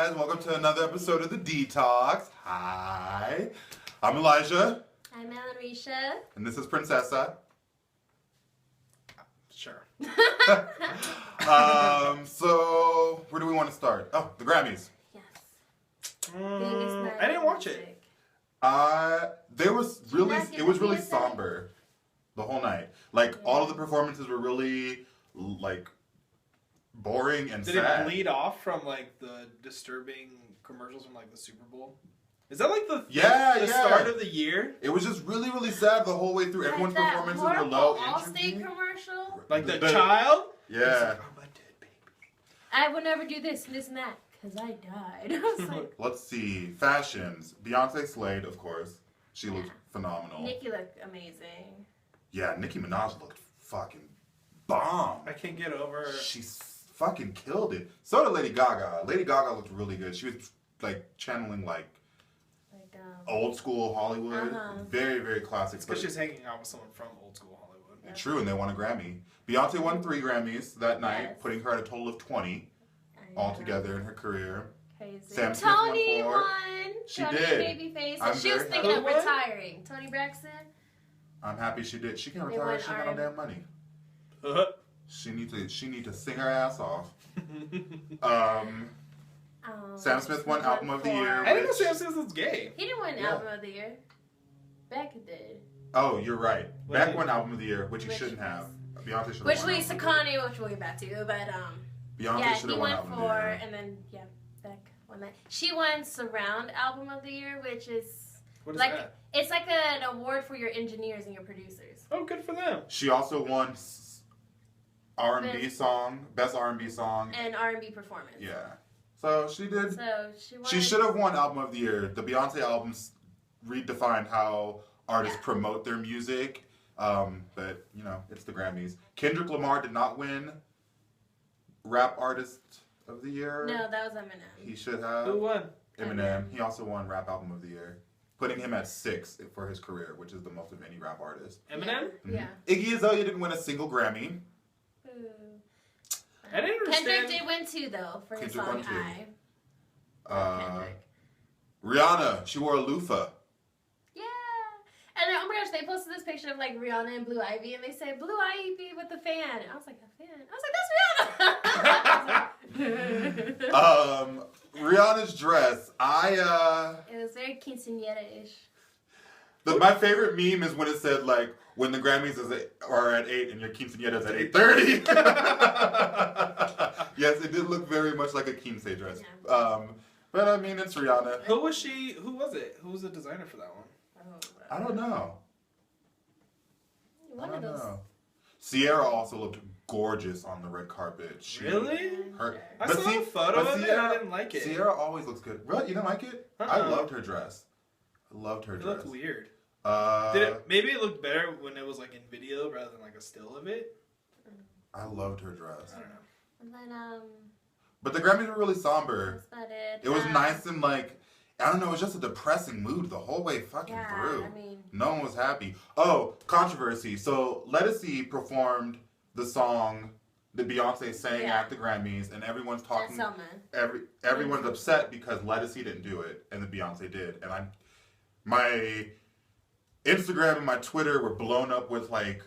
guys, welcome to another episode of the D-Tox. Hi, I'm Elijah. I'm Risha. And this is Princessa. Sure. So where do we want to start? Oh, the Grammys. Yes. I didn't watch it. It was really somber the whole night. Like all of the performances were really like boring and sad. Did it bleed off from like the disturbing commercials from like the Super Bowl? Is that like the start of the year? It was just really, really sad the whole way through. Everyone's performances were low. Allstate commercial. Like the child. Yeah. Like, I'm a dead baby. I would never do this and this and that because I died. I was like, let's see. Fashions. Beyonce slayed, of course. She looked phenomenal. Nicki looked amazing. Yeah, Nicki Minaj looked fucking bomb. I can't get over. She fucking killed it. So did Lady Gaga. Lady Gaga looked really good. She was like channeling like old school Hollywood. Very, very classic. It's because she's hanging out with someone from old school Hollywood. Yeah. True, and they won a Grammy. Beyonce won 3 Grammys that night, putting her at a total of 20 altogether in her career. Crazy. Sam Smith Tony won. She Tony did. Babyface. She was thinking of retiring. Tony Braxton. I'm happy she did. She can retire. She got no damn money. She need to sing her ass off. Sam Smith won Album of the Year. I didn't know Sam Smith was gay. He didn't win Album of the Year. Beck did. Oh, you're right. Beck won Album of the Year, which he shouldn't have. Beyonce should have won. Which leads to Kanye, which we'll get back to. But Beyonce should have won Album of the Year. And then Beck won that. She won Surround Album of the Year, which is what is like that? It's like an award for your engineers and your producers. Oh, good for them. She also won R&B song, Best R&B Song, and R&B Performance. Yeah. So she did. So she should have won Album of the Year. The Beyonce albums redefined how artists promote their music. But, you know, it's the Grammys. Kendrick Lamar did not win Rap Artist of the Year. No, that was Eminem. He should have. Who won? Eminem. He also won Rap Album of the Year, putting him at 6 for his career, which is the most of any rap artist. Eminem? Yeah. Iggy Azalea didn't win a single Grammy. I didn't understand. Kendrick did win 2 though for his song High. Rihanna, she wore a loofah. Yeah. And then, oh my gosh, they posted this picture of like Rihanna and Blue Ivy, and they said Blue Ivy with the fan. And I was like, a fan? I was like, that's Rihanna. Rihanna's dress. It was very quinceañera-ish. My favorite meme is when it said like when the Grammys are at 8 and your quinceañera's at 8:30. Yes, it did look very much like a quince dress. Yeah. But I mean, it's Rihanna. Who was she? Who was it? Who was the designer for that one? I don't know. One of those. Sierra also looked gorgeous on the red carpet. Really? I but saw a photo of it and I didn't like it. Sierra always looks good. Really? You didn't like it? I loved her dress. It looked weird. Maybe it looked better when it was like in video rather than like a still of it. I loved her dress. I don't know. And then but the Grammys were really somber. That's about it. It was nice and like I don't know, it was just a depressing mood the whole way fucking through. I mean, no one was happy. Oh, controversy. So Lettucey performed the song that Beyonce sang at the Grammys, and everyone's talking. Everyone's upset because Lettucey didn't do it, and the Beyonce did. And my Instagram and my Twitter were blown up with like,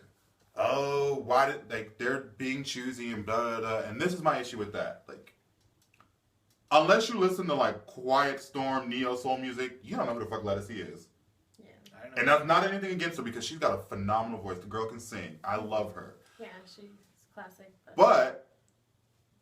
oh, why did they're being choosy and blah blah blah. And this is my issue with that. Like, unless you listen to like Quiet Storm, neo soul music, you don't know who the fuck Lettucey is. Yeah, I know. And that's not anything against her because she's got a phenomenal voice. The girl can sing. I love her. Yeah, she's classic. But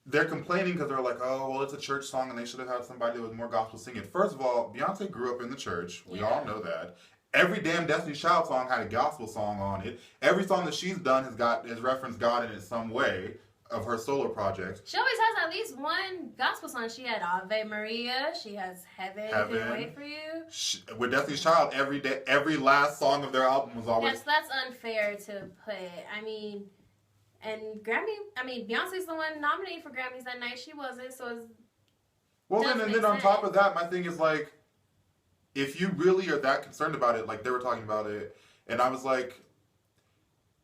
they're complaining because they're like, oh, well, it's a church song and they should have had somebody with more gospel singing. First of all, Beyonce grew up in the church. We all know that. Every damn Destiny's Child song had a gospel song on it. Every song that she's done has referenced God in it some way of her solo projects. She always has at least one gospel song. She had Ave Maria. She has Heaven Wait For You. With Destiny's Child, every last song of their album was always... Yes, that's unfair to put. I mean, and Beyonce's the one nominated for Grammys that night. She wasn't, so it's... Well, then on top of that, my thing is like, if you really are that concerned about it, like they were talking about it, and I was like,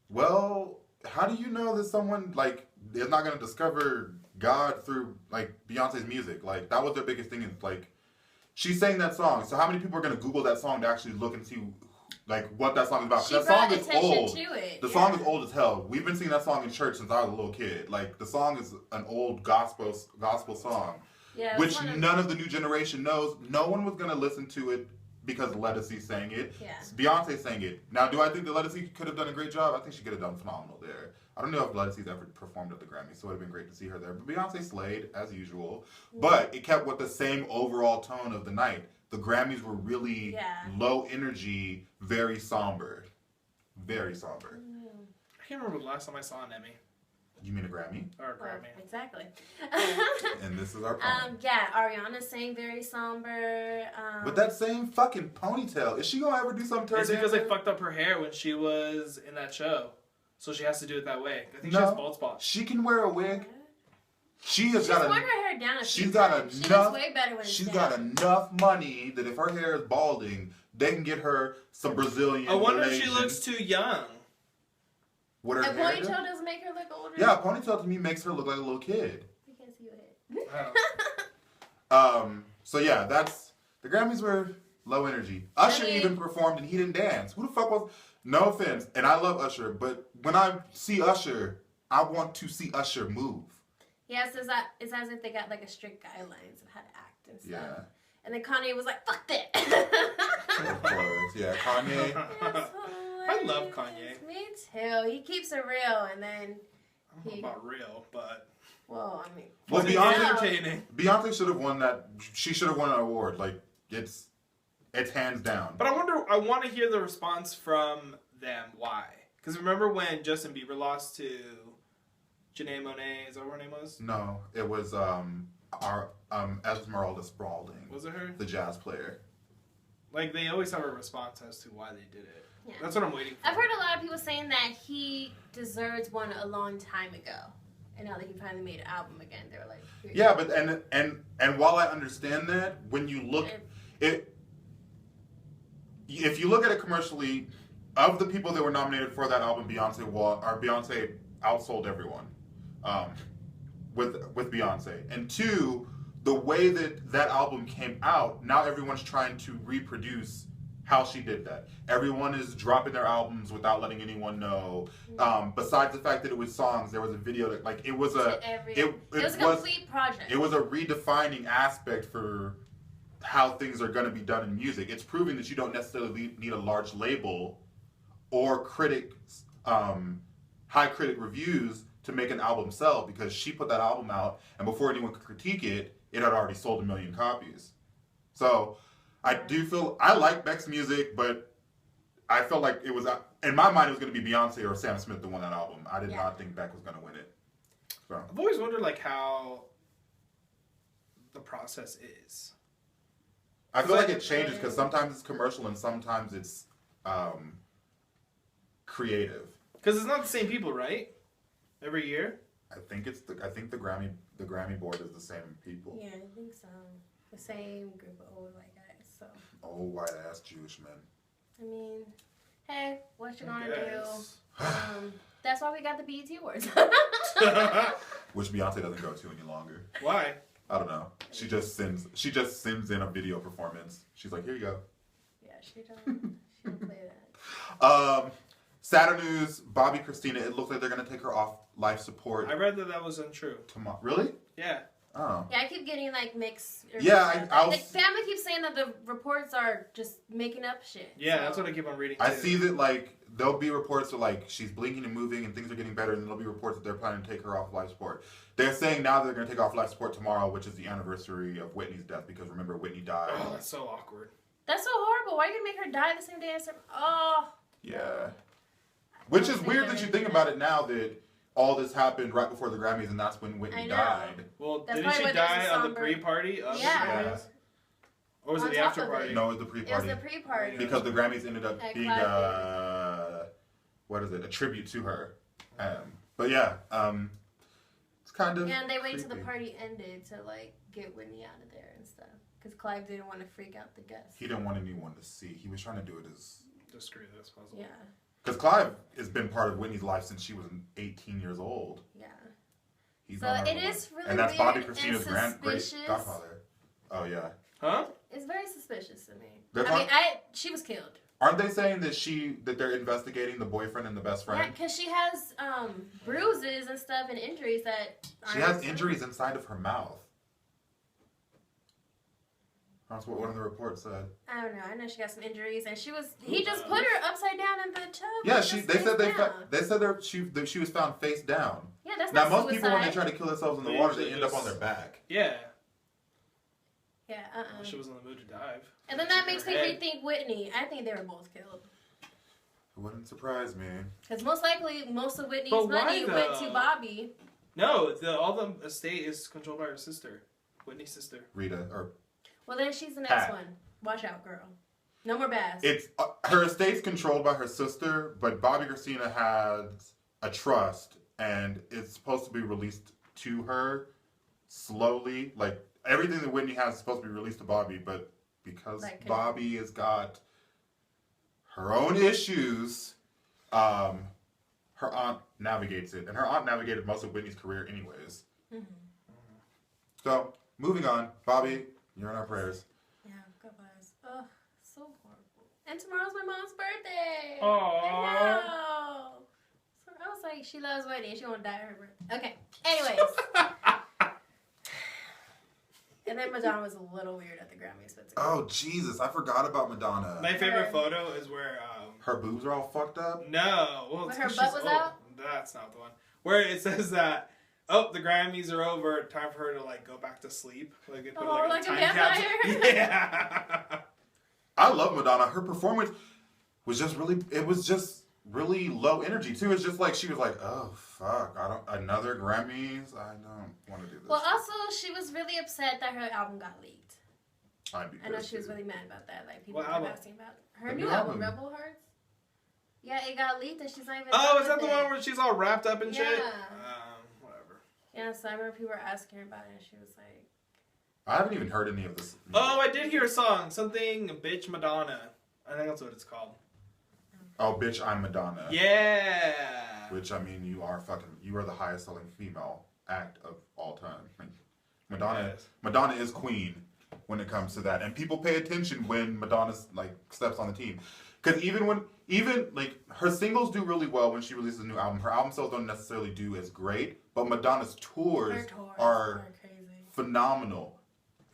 well, how do you know that someone like is not going to discover God through like Beyonce's music. Like that was their biggest thing. Is like she sang that song. So how many people are gonna Google that song to actually look and see like what that song is about? Because that song is old. The song is old as hell. We've been singing that song in church since I was a little kid. Like the song is an old gospel song, which none of the new generation knows. No one was gonna listen to it because Lettucey sang it. Yeah. Beyonce sang it. Now, do I think that Lettucey could have done a great job? I think she could have done phenomenal there. I don't know if Lettucey's ever performed at the Grammys, so it would have been great to see her there. But Beyonce slayed, as usual. But it kept with the same overall tone of the night. The Grammys were really low energy, very somber. Very somber. I can't remember the last time I saw an Emmy. You mean a Grammy? Or a Grammy. Exactly. And this is our point. Ariana sang very somber. With that same fucking ponytail. Is she gonna ever do something to her? It's because they fucked up her hair when she was in that show. So she has to do it that way. I think she has bald spots. She can wear a wig. She's worn her hair down She's got enough money that if her hair is balding, they can get her some Brazilian. I wonder if she looks too young. A ponytail doesn't make her look older? Yeah, a ponytail to me makes her look like a little kid. I can't see your head. So yeah, the Grammys were low energy. Usher even performed and he didn't dance. Who the fuck was... No offense, and I love Usher, but when I see Usher, I want to see Usher move. Yes, it's as if they got like a strict guidelines of how to act and stuff. Yeah. And then Kanye was like, fuck that. Of course, yeah, Kanye. I love Kanye. Me too. He keeps it real, and then I don't know about real, but... Well, I mean... Well, Beyonce should have won that. She should have won an award. Like, it's hands down. But I want to hear the response from them. Why? Because remember when Justin Bieber lost to Janae Monáe? Is that what her name was? No, it was our Esmeralda Spalding. Was it her? The jazz player. Like, they always have a response as to why they did it. Yeah. That's what I'm waiting for. I've heard a lot of people saying that he deserves one a long time ago. And now that he finally made an album again, they're like... Yeah, but and while I understand that, when you look... If you look at it commercially, of the people that were nominated for that album, Beyonce outsold everyone with Beyonce. And two, the way that album came out, now everyone's trying to reproduce how she did that. Everyone is dropping their albums without letting anyone know. Besides the fact that it was songs, there was a video that it was a complete project. It was a redefining aspect for how things are going to be done in music. It's proving that you don't necessarily need a large label or high critic reviews to make an album sell, because she put that album out, and before anyone could critique it, it had already sold 1 million copies. So I do feel, I like Beck's music, but I felt like it was, in my mind, it was going to be Beyonce or Sam Smith that won that album. I did not think Beck was going to win it. So. I've always wondered how the process is. I feel like it changes because sometimes it's commercial and sometimes it's creative. Because it's not the same people, right? Every year. I think the Grammy board is the same people. Yeah, I think so. The same group of old white guys. So. Old white ass Jewish men. I mean, hey, what you gonna do? That's why we got the BET Awards. Which Beyonce doesn't go to any longer. Why? I don't know. She just sends in a video performance. She's like, here you go. Yeah, she don't play that. Sadder news, Bobby Christina, it looks like they're going to take her off life support. I read that was untrue. Tomorrow. Really? Yeah. Oh. Yeah, I keep getting mixed. Yeah, the family keeps saying that the reports are just making up shit. Yeah, so. That's what I keep on reading too. I see that there'll be reports of she's blinking and moving and things are getting better, and there'll be reports that they're planning to take her off life support. They're saying now they're going to take off life support tomorrow, which is the anniversary of Whitney's death, because remember, Whitney died. Oh, that's so awkward. That's so horrible. Why are you going to make her die the same day as her? Oh. Yeah. Which is weird that you think about it now that all this happened right before the Grammys, and that's when Whitney died. Well, didn't she die on the pre-party? Yeah. Or was it the after party? No, it was the pre-party. It was the pre-party. Because the Grammys ended up being a tribute to her. But yeah, it's kind of Yeah, and they waited till the party ended to get Whitney out of there and stuff. Because Clive didn't want to freak out the guests. He didn't want anyone to see. He was trying to do it as discreet as possible. Yeah. Because Clive has been part of Whitney's life since she was 18 years old. Yeah. He's so it is really and that's weird Bobby Christina's great godfather. Oh yeah. Huh? It's very suspicious to me. She was killed. Aren't they saying that they're investigating the boyfriend and the best friend? Yeah, because she has bruises and stuff and injuries that. She has injuries inside of her mouth. That's what one of the reports said. I don't know. I know she got some injuries, and he just put her upside down in the tub. Yeah, they said she was found face down. Yeah, that's now not most suicide. people when they try to kill themselves in the water, they end up on their back. Yeah. Yeah. She was in the mood to dive. And then that makes me rethink Whitney. I think they were both killed. It wouldn't surprise me. Because most likely, most of Whitney's money went to Bobby. No, all the estate is controlled by her sister, Whitney's sister, Rita or. Well, then she's the next one. Watch out, girl. No more bass. It's her estate's controlled by her sister, but Bobby Christina has a trust, and it's supposed to be released to her slowly. Like everything that Whitney has is supposed to be released to Bobby, but because Bobby has got her own issues, her aunt navigates it, and her aunt navigated most of Whitney's career, anyways. Mm-hmm. So moving on, Bobby. You're in our prayers. Yeah, God bless. Oh, so horrible. And tomorrow's my mom's birthday. Aww. So I was like, she loves Whitney. She won't die at her birthday. Okay. Anyways. And then Madonna was a little weird at the Grammys. But oh, Jesus. I forgot about Madonna. My favorite photo is where... her boobs are all fucked up? No. Well, when her butt was out? That's not the one. Where it says that... Oh, the Grammys are over. Time for her to go back to sleep. Like a time capsule. Yeah. I love Madonna. Her performance was just really low energy too. It's just like she was like, oh fuck, another Grammys. I don't want to do this. Well, also she was really upset that her album got leaked. I know she was really mad about that. Like people were asking about her new album, Rebel Hearts. Yeah, it got leaked and she's not even. Oh, is that the one where she's all wrapped up in shit? Yeah, so I remember people were asking her about it, and she was like... I haven't even heard any of this. Oh, I did hear a song. Something, Bitch Madonna. I think that's what it's called. Oh, Bitch, I'm Madonna. Yeah! Which, I mean, you are the highest selling female act of all time. Madonna is queen when it comes to that. And people pay attention when Madonna, steps on the team. Because even her singles do really well when she releases a new album. Her album sales don't necessarily do as great, but Madonna's tours are crazy. Phenomenal.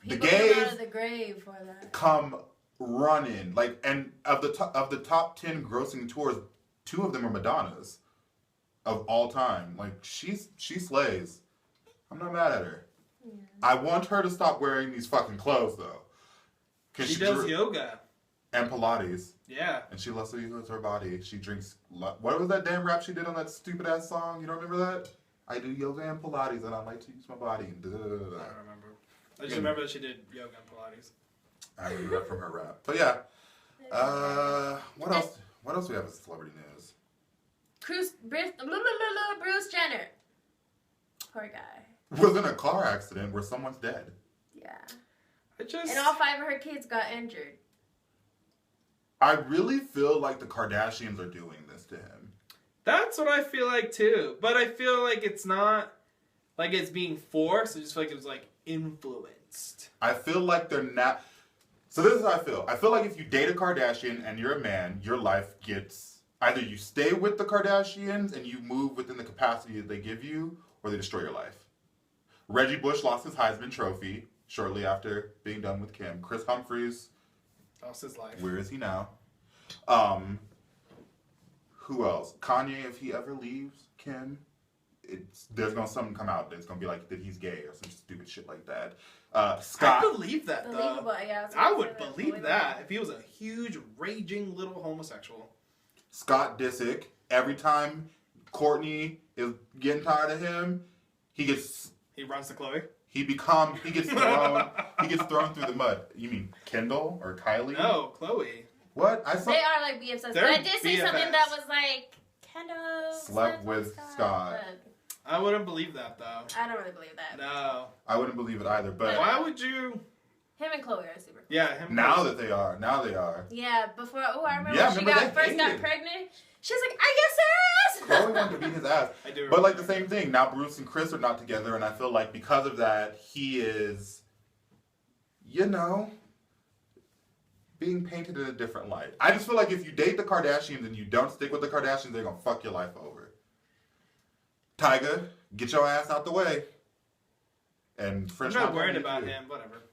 People come out of the grave for that. Come running. And of the top 10 grossing tours, 2 of them are Madonna's of all time. She slays. I'm not mad at her. Yeah. I want her to stop wearing these fucking clothes though. She does yoga. And Pilates. Yeah. And she loves to use her body. She drinks... What was that damn rap she did on that stupid-ass song? You don't remember that? I do yoga and Pilates, and I like to use my body. I don't remember. I just remember that she did yoga and Pilates. I remember that from her rap. But yeah. What else? What else do we have as celebrity news? Bruce Jenner. Poor guy. Was in a car accident where someone's dead. Yeah. And all 5 of her kids got injured. I really feel like the Kardashians are doing this to him. That's what I feel like too. But I feel like it's not like it's being forced. I just feel like it was influenced. I feel like they're not. So this is how I feel. I feel like if you date a Kardashian and you're a man, your life gets... Either you stay with the Kardashians and you move within the capacity that they give you, or they destroy your life. Reggie Bush lost his Heisman Trophy shortly after being done with Kim. Chris Humphries... lost his life. Where is he now? Who else? Kanye, if he ever leaves Kim, there's gonna something come out that's gonna be like that he's gay or some stupid shit like that. Scott. I believe that though. Yeah, I would believe that if he was a huge raging little homosexual. Scott Disick. Every time Courtney is getting tired of him, he runs to Khloe. He gets thrown through the mud. You mean Kendall or Kylie? No, Khloe. What? They are like BFFs. But I did see something that was like Kendall slept with Scott. I wouldn't believe that though. I don't really believe that. No. I wouldn't believe it either. But why would you? Him and Khloe are super close. Yeah, him. Now they are. Yeah, before. Oh, I remember when she first got pregnant. She was like, "Are you serious?" Chloe wanted to beat his ass. I do. But like the same thing. Now Bruce and Chris are not together, and I feel like because of that, he is, you know, being painted in a different light. I just feel like if you date the Kardashians and you don't stick with the Kardashians, they're gonna fuck your life over. Tyga, get your ass out the way. And I'm not worried about him. Whatever.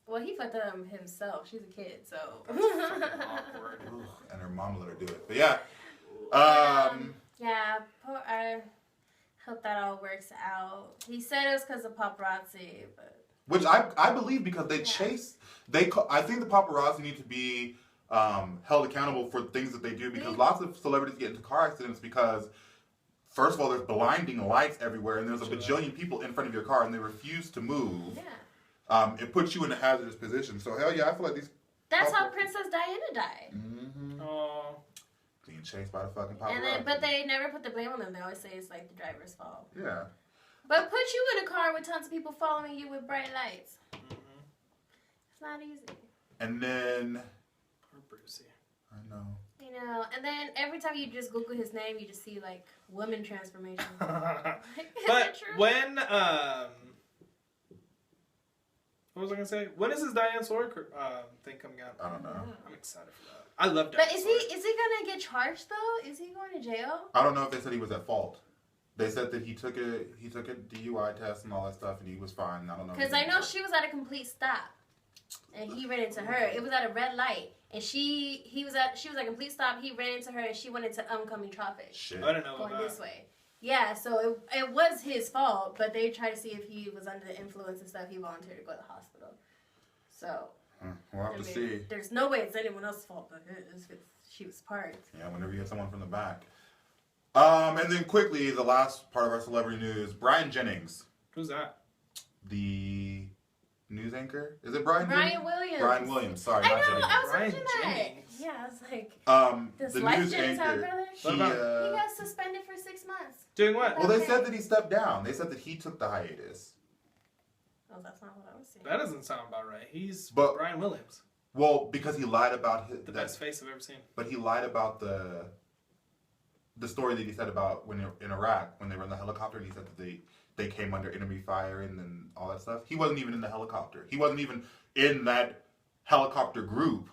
Well, he fucked up himself. She's a kid, so. Awkward. And her mom let her do it. But yeah. Yeah, I hope that all works out. He said it was because of paparazzi, but. Which I believe because they chase. I think the paparazzi need to be held accountable for things that they do because lots of celebrities get into car accidents because, first of all, there's blinding lights everywhere and there's a bajillion people in front of your car and they refuse to move. Yeah. It puts you in a hazardous position. So hell yeah, I feel like these. That's how Princess Diana died. Mm-hmm. Oh. Being chased by the fucking paparazzi. But they never put the blame on them. They always say it's like the driver's fault. Yeah. But put you in a car with tons of people following you with bright lights. Mm-hmm. It's not easy. And then. Poor Brucey. I know. You know, and then every time you just Google his name, you just see like woman transformation. But when what was I gonna say? When is his Diane Sawyer thing coming out? I don't know. I'm excited for that. I love Diane But is he gonna get charged though? Is he going to jail? I don't know if they said he was at fault. They said that he took a DUI test and all that stuff, and he was fine. I don't know. Because I know she was at a complete stop, and he ran into her. It was at a red light, and she was at a complete stop. He ran into her, and she went into oncoming traffic. Shit. I don't know going about this way. Yeah, so it was his fault, but they tried to see if he was under the influence and stuff. He volunteered to go to the hospital. So we'll have to see. There's no way it's anyone else's fault, but she was part. Yeah, whenever you get someone from the back. And then quickly, the last part of our celebrity news, Brian Jennings. Who's that? The news anchor? Is it Brian Williams. Brian Williams, sorry. I not know, Jennings. I was Brian watching that. Jennings. Yeah, I was like, the Life news Jennings have a anchor. brother? He got suspended for 6 months. Doing what? Well, they said that he stepped down. They said that he took the hiatus. Oh, that's not what I was saying. That doesn't sound about right. He's Brian Williams. Well, because he lied about the best face I've ever seen. But he lied about the story that he said about when in Iraq, when they were in the helicopter, and he said that they came under enemy fire and then all that stuff. He wasn't even in the helicopter. He wasn't even in that helicopter group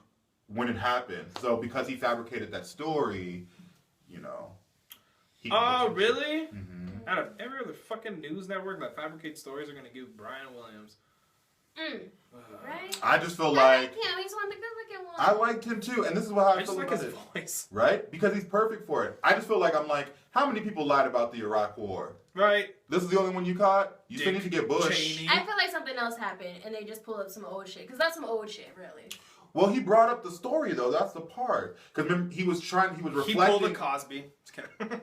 when it happened. So because he fabricated that story, you know. Oh, really? Mm-hmm. Out of every other fucking news network that fabricates stories are going to give Brian Williams. Right? I just feel I like him. He's one of the good-looking ones. I liked him too, and this is how I feel like about his it. voice. Right? Because he's perfect for it. I just feel like how many people lied about the Iraq War? Right. This is the only one you caught? You still need to get Bush. Cheney. I feel like something else happened, and they just pulled up some old shit. Because that's some old shit, really. Well, he brought up the story, though. That's the part. Because he was reflecting. He pulled a Cosby. Just kidding.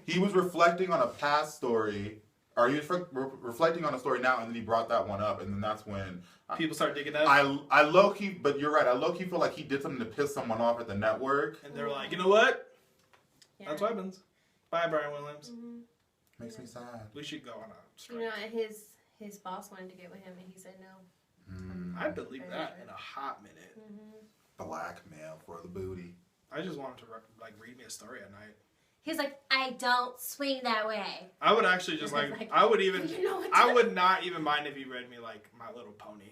He was reflecting on a past story. Or he was reflecting on a story now, and then he brought that one up, and then that's when people start digging up. I low key, but you're right. I low key feel like he did something to piss someone off at the network, and they're like, you know what? Yeah. That's what happens. Bye, Brian Williams. Mm-hmm. Makes me sad. We should go on a strike. You know, and his boss wanted to get with him, and he said no. I believe that in a hot minute. Mm-hmm. Blackmail for the booty. I just want him to read me a story at night. He's like, I don't swing that way. I would actually just I would not even mind if he read me like My Little Pony.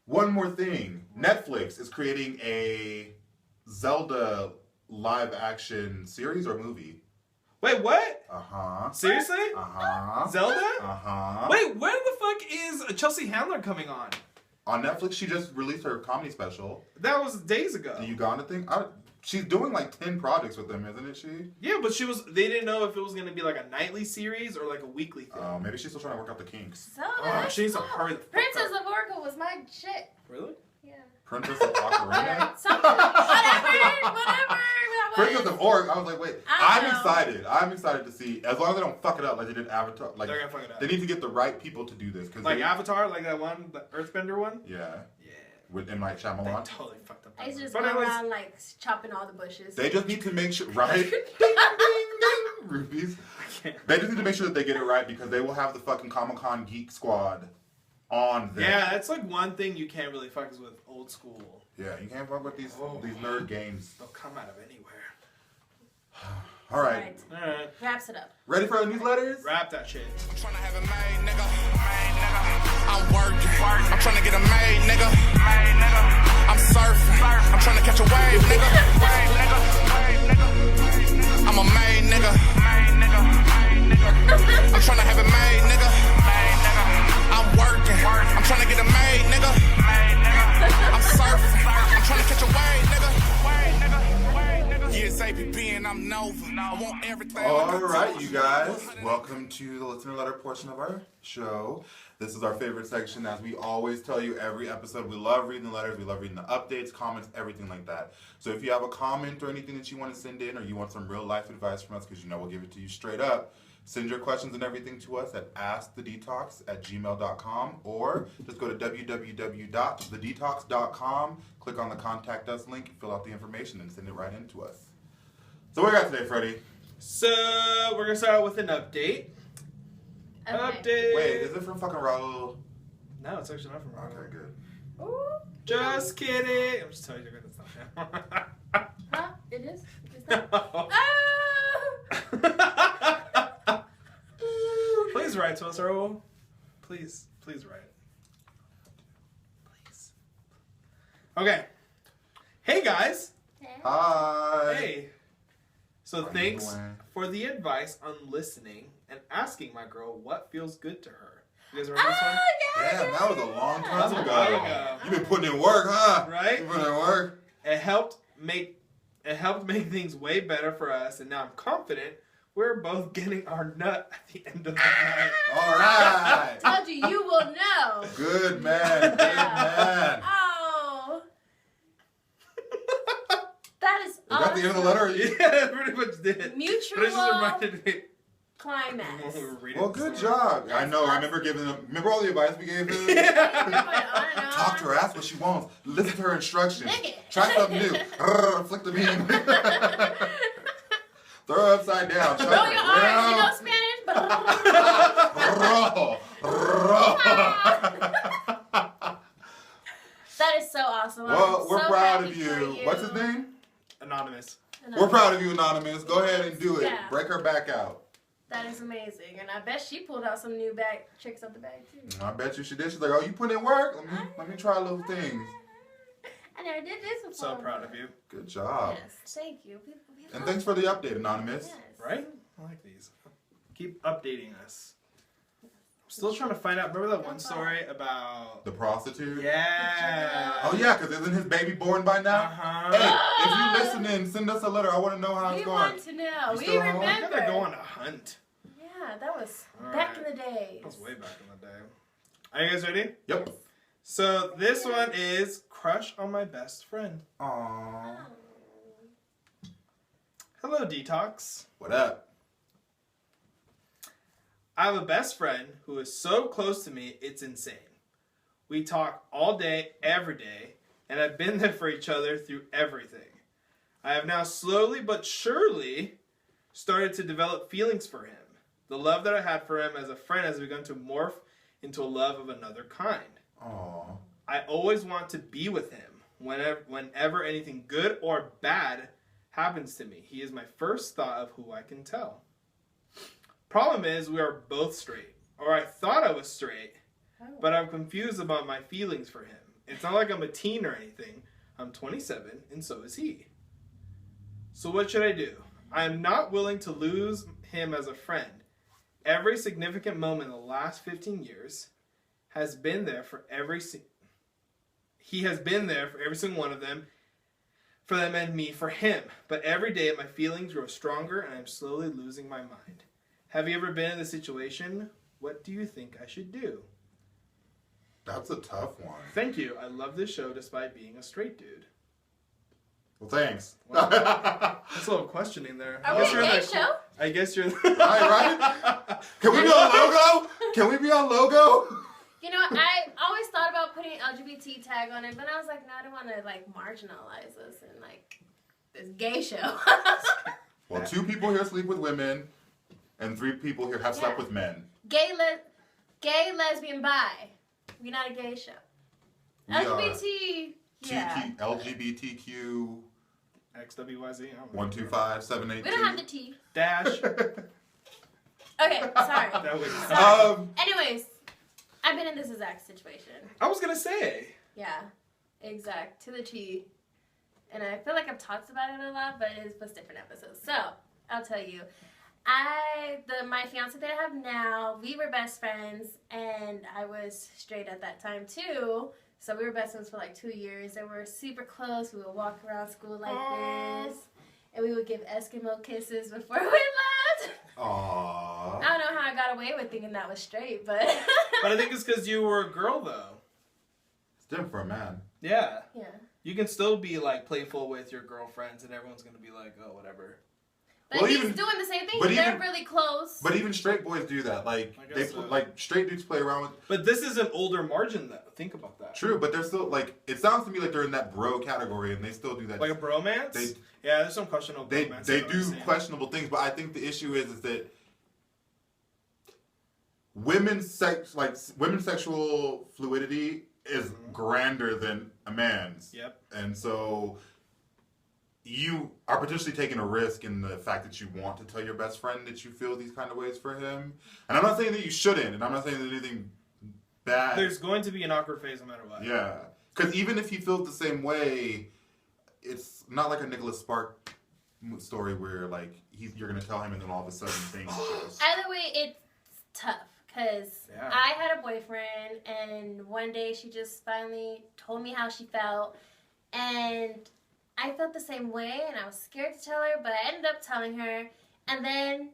One more thing. Netflix is creating a Zelda live action series or movie. Wait, what? Uh-huh. Seriously? Uh-huh. Zelda? Uh-huh. Wait, when the fuck is Chelsea Handler coming on? On Netflix, she just released her comedy special. That was days ago. The Uganda thing? She's doing like 10 projects with them, isn't it, she? Yeah, but they didn't know if it was going to be like a nightly series or like a weekly thing. Oh, maybe she's still trying to work out the kinks. Zelda, she needs to hurry the fuck Princess up. of Oracle was my shit. Really? Yeah. Princess of Ocarina? Something. Whatever. Princess of Oracle. I was like, wait. I'm excited. I'm excited to see. As long as they don't fuck it up like they did Avatar. Like, they're going to fuck it up. They need to get the right people to do this. Like Avatar? Like that one? The Earthbender one? Yeah. With M. Night Shyamalan. They totally fucked up. I used to just go around like chopping all the bushes. They just need to make sure, right? Ding, ding, ding, rubies. They just need to make sure that they get it right because they will have the fucking Comic-Con Geek Squad on them. Yeah, that's like one thing you can't really fuck with old school. Yeah, you can't fuck with these nerd games. They'll come out of anywhere. All right. Wraps it up. Ready for our newsletters? Wrap that shit. I'm trying to have it made, nigga. I'm working. I'm trying to get it made, nigga. I'm surfing. I'm trying to catch a wave, nigga. I'm a made nigga. I'm trying to have it made, nigga. I'm working. I'm trying to get it made, nigga. I'm surfing. I'm trying to catch a wave, nigga. Yeah, it's APP and I'm Nova. I want everything. All right, you guys. Welcome to the listener letter portion of our show. This is our favorite section. As we always tell you every episode, we love reading the letters. We love reading the updates, comments, everything like that. So if you have a comment or anything that you want to send in, or you want some real life advice from us, because you know we'll give it to you straight up, send your questions and everything to us at askthedtox@gmail.com, or just go to www.thedtox.com, click on the contact us link, fill out the information, and send it right in to us. So what we got today, Freddie? So we're gonna start out with an update. Okay. Update. Wait, is it from fucking Raul? No, it's actually not from Raul. Okay, good. Ooh. Just kidding. I'm just telling you, it's not him. Huh? It is? It's not? No. Ah! Please write to us, Raul. Please write. Please. Okay. Hey guys. Hi. Hey. So How you thanks doing? for the advice on listening and asking my girl what feels good to her. You guys remember this one? Damn, that was a long That time was a ago. while ago. You've been putting in work, huh? Right? You put in work. It helped make things way better for us, and now I'm confident we're both getting our nut at the end of the night. All right. Told you, you will know. Good man. Good man. Oh. That is Is that the end of the letter? Yeah, it pretty much did. But it just Mutual reminded me climax. when we were reading. Well, the good story. job. I know. I remember giving them. Remember all the advice we gave them? Yeah. Talk to her. Ask what she wants. Listen to her instructions. Lick it. Try something new. Flick the beam. Throw her upside down. Chuck Roll her. your arms. You know Spanish? Roll. That is so awesome. Well, I'm we're so proud happy of for you. What's his name? Anonymous. We're proud of you, Anonymous. Go ahead and do it. Yeah. Break her back out. That is amazing. And I bet she pulled out some new tricks up the bag, too. I bet you she did. She's like, oh, you put in work? Let me try little things. I never did this before. So proud of you. Good job. Yes, thank you. And thanks for the update, Anonymous. Yes. Right? I like these. Keep updating us. I'm still trying to find out. Remember that one story about... The prostitute? Yeah. Oh, yeah, because isn't his baby born by now? Uh-huh. Hey, if you listening, send us a letter. I want to know how it's We going. want to know. You We still home? I remember. gotta go on a hunt. Yeah, that was All back right. in the day. That was way back in the day. Are you guys ready? Yep. So this one is Crush on My Best Friend. Aww. Hello, D-Tox. What up? I have a best friend who is so close to me, it's insane. We talk all day, every day, and have been there for each other through everything. I have now slowly but surely started to develop feelings for him. The love that I had for him as a friend has begun to morph into a love of another kind. Aww. I always want to be with him whenever anything good or bad happens to me. He is my first thought of who I can tell. Problem is, we are both straight. Or I thought I was straight, but I'm confused about my feelings for him. It's not like I'm a teen or anything. I'm 27, and so is he. So what should I do? I am not willing to lose him as a friend. Every significant moment in the last 15 years has been there for he has been there for every single one of them, for them and me, for him. But every day my feelings grow stronger and I'm slowly losing my mind. Have you ever been in this situation? What do you think I should do? That's a tough one. Thank you. I love this show despite being a straight dude. Well, thanks. Wow. That's a little questioning there. Are we a gay show? I guess you're... right? Can we be on logo? Can we be on logo? You know, I always thought about putting LGBT tag on it, but I was like, no, I don't want to like marginalize us in like this gay show. Well, 2 people here sleep with women, and 3 people here have slept with men. Gay, lesbian, bi. We're not a gay show. We LGBT. Yeah. LGBTQ XWYZ. 125782. We don't have the T. Dash. Okay, sorry. That was Anyways, I've been in this exact situation. I was gonna say. Yeah, exact to the T. And I feel like I've talked about it a lot, but it was different episodes. So I'll tell you, my fiance that I have now, we were best friends, and I was straight at that time too. So we were best friends for like 2 years, and we were super close. We would walk around school like this, and we would give Eskimo kisses before we left. Aww. I don't know how I got away with thinking that was straight, but. But I think it's because you were a girl, though. It's different for a man. Yeah. Yeah. You can still be like playful with your girlfriends, and everyone's gonna be like, "Oh, whatever." But well, he's doing the same thing. They're really close. But even straight boys do that. Like like straight dudes play around with. But this is an older margin, though. Think about that. True, but they're still like. It sounds to me like they're in that bro category, and they still do that. Like a bromance. Yeah, there's some questionable. They do questionable things, but I think the issue is that women's sexual fluidity is grander than a man's. Yep. And so you are potentially taking a risk in the fact that you want to tell your best friend that you feel these kind of ways for him. And I'm not saying that you shouldn't, and I'm not saying that anything bad. There's going to be an awkward phase no matter what. Yeah. Because even if he feels the same way, it's not like a Nicholas Spark story where like you're going to tell him and then all of a sudden things just... Either way, it's tough. Because I had a boyfriend, and one day she just finally told me how she felt, and I felt the same way, and I was scared to tell her, but I ended up telling her, and then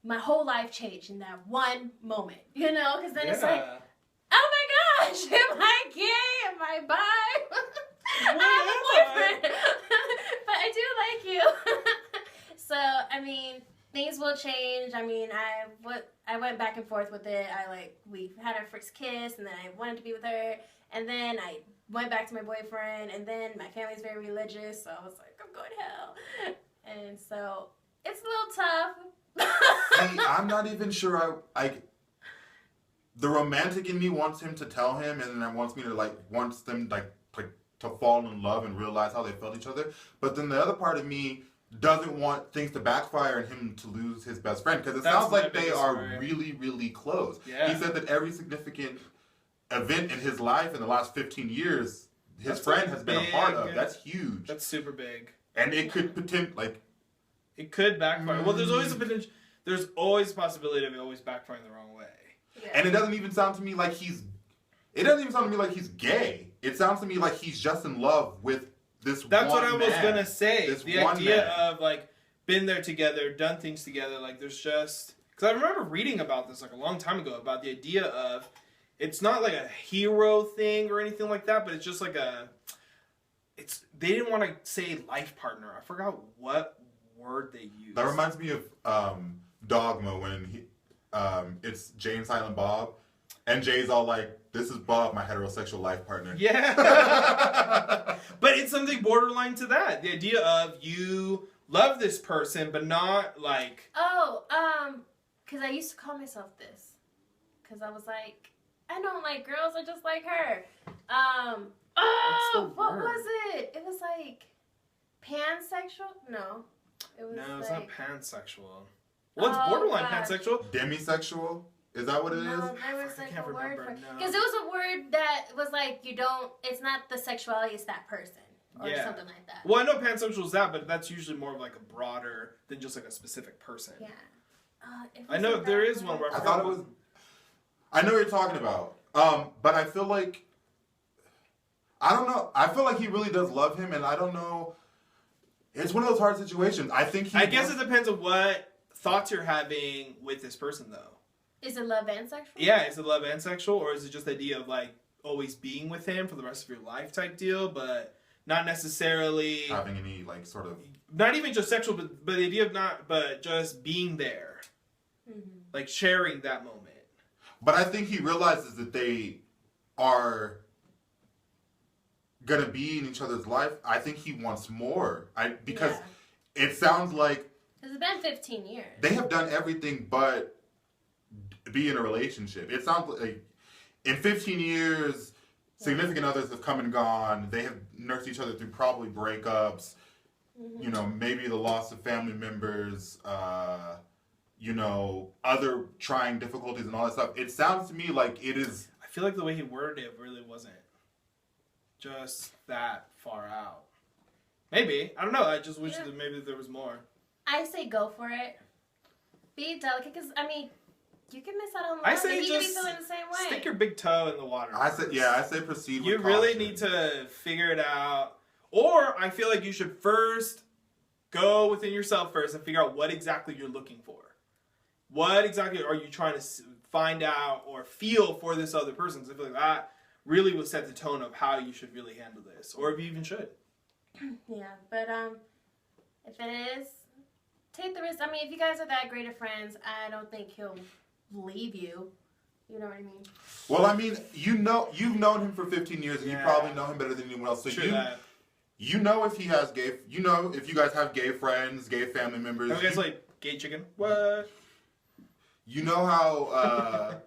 my whole life changed in that one moment, you know? Because then it's like, oh my gosh, am I gay? Am I bi? I have a boyfriend, but I do like you. So, I mean... Things will change. I mean, I went back and forth with it. We had our first kiss, and then I wanted to be with her, and then I went back to my boyfriend, and then my family's very religious, so I was like, I'm going to hell. And so it's a little tough. See, I'm not even sure the romantic in me wants him to tell him, and then wants them to fall in love and realize how they felt each other. But then the other part of me doesn't want things to backfire and him to lose his best friend, because it sounds like they are really, really close. Yeah. He said that every significant event in his life in the last 15 years, his friend has been a part of. That's huge. That's super big. And it could it could backfire. Well, there's always a potential. There's always a possibility of it always backfiring the wrong way. Yeah. And it doesn't even sound to me like he's. It doesn't even sound to me like he's gay. It sounds to me like he's just in love with. That's what I was gonna say. The idea of been there together, done things together. There's just because I remember reading about this a long time ago about the idea of it's not like a hero thing or anything like that, but it's just they didn't want to say life partner. I forgot what word they used. That reminds me of Dogma when it's Jay and Silent Bob, and Jay's all like, "This is Bob, my heterosexual life partner." Yeah. But it's something borderline to that. The idea of you love this person, but not like... because I used to call myself this. Because I was like, I don't like girls, I just like her. What was it? It was like pansexual? No. No, it's not pansexual. What's borderline pansexual? Demisexual? Is that what it is? No, there was a word for it. Because it was a word that was like, it's not the sexuality, it's that person. Or something like that. Well, I know pansexual is that, but that's usually more of a broader than just a specific person. Yeah. I know there is one where I thought it was... I know what you're talking about. But I feel like... I don't know. I feel like he really does love him, and I don't know... It's one of those hard situations. I guess it depends on what thoughts you're having with this person, though. Is it love and sexual? Yeah, is it love and sexual, or is it just the idea of always being with him for the rest of your life type deal, but not necessarily having any sort of not even just sexual, but the idea of just being there, sharing that moment. But I think he realizes that they are gonna be in each other's life. I think he wants more. Because it sounds like it's been 15 years. They have done everything but be in a relationship. It sounds like in 15 years, significant others have come and gone. They have nursed each other through probably breakups. you know, maybe the loss of family members, you know, other trying difficulties and all that stuff. It sounds to me like it is. I feel like the way he worded it really wasn't just that far out. Maybe. I don't know. I just wish that maybe there was more. I say go for it. Be delicate, because, I mean, you can miss out on love. I say you just can be feeling the same way. Stick your big toe in the water. I say proceed with You really need to figure it out. Or I feel like you should first go within yourself first and figure out what exactly you're looking for. What exactly are you trying to find out or feel for this other person? So I feel like that really will set the tone of how you should really handle this, or if you even should. Yeah, but if it is, take the risk. I mean, if you guys are that great of friends, I don't think he'll leave you. You know what I mean? Well, I mean, you've known him for 15 years, and you probably know him better than anyone else. So you know if he has gay, you know if you guys have gay friends, gay family members. Are you guys like gay chicken? What? You know how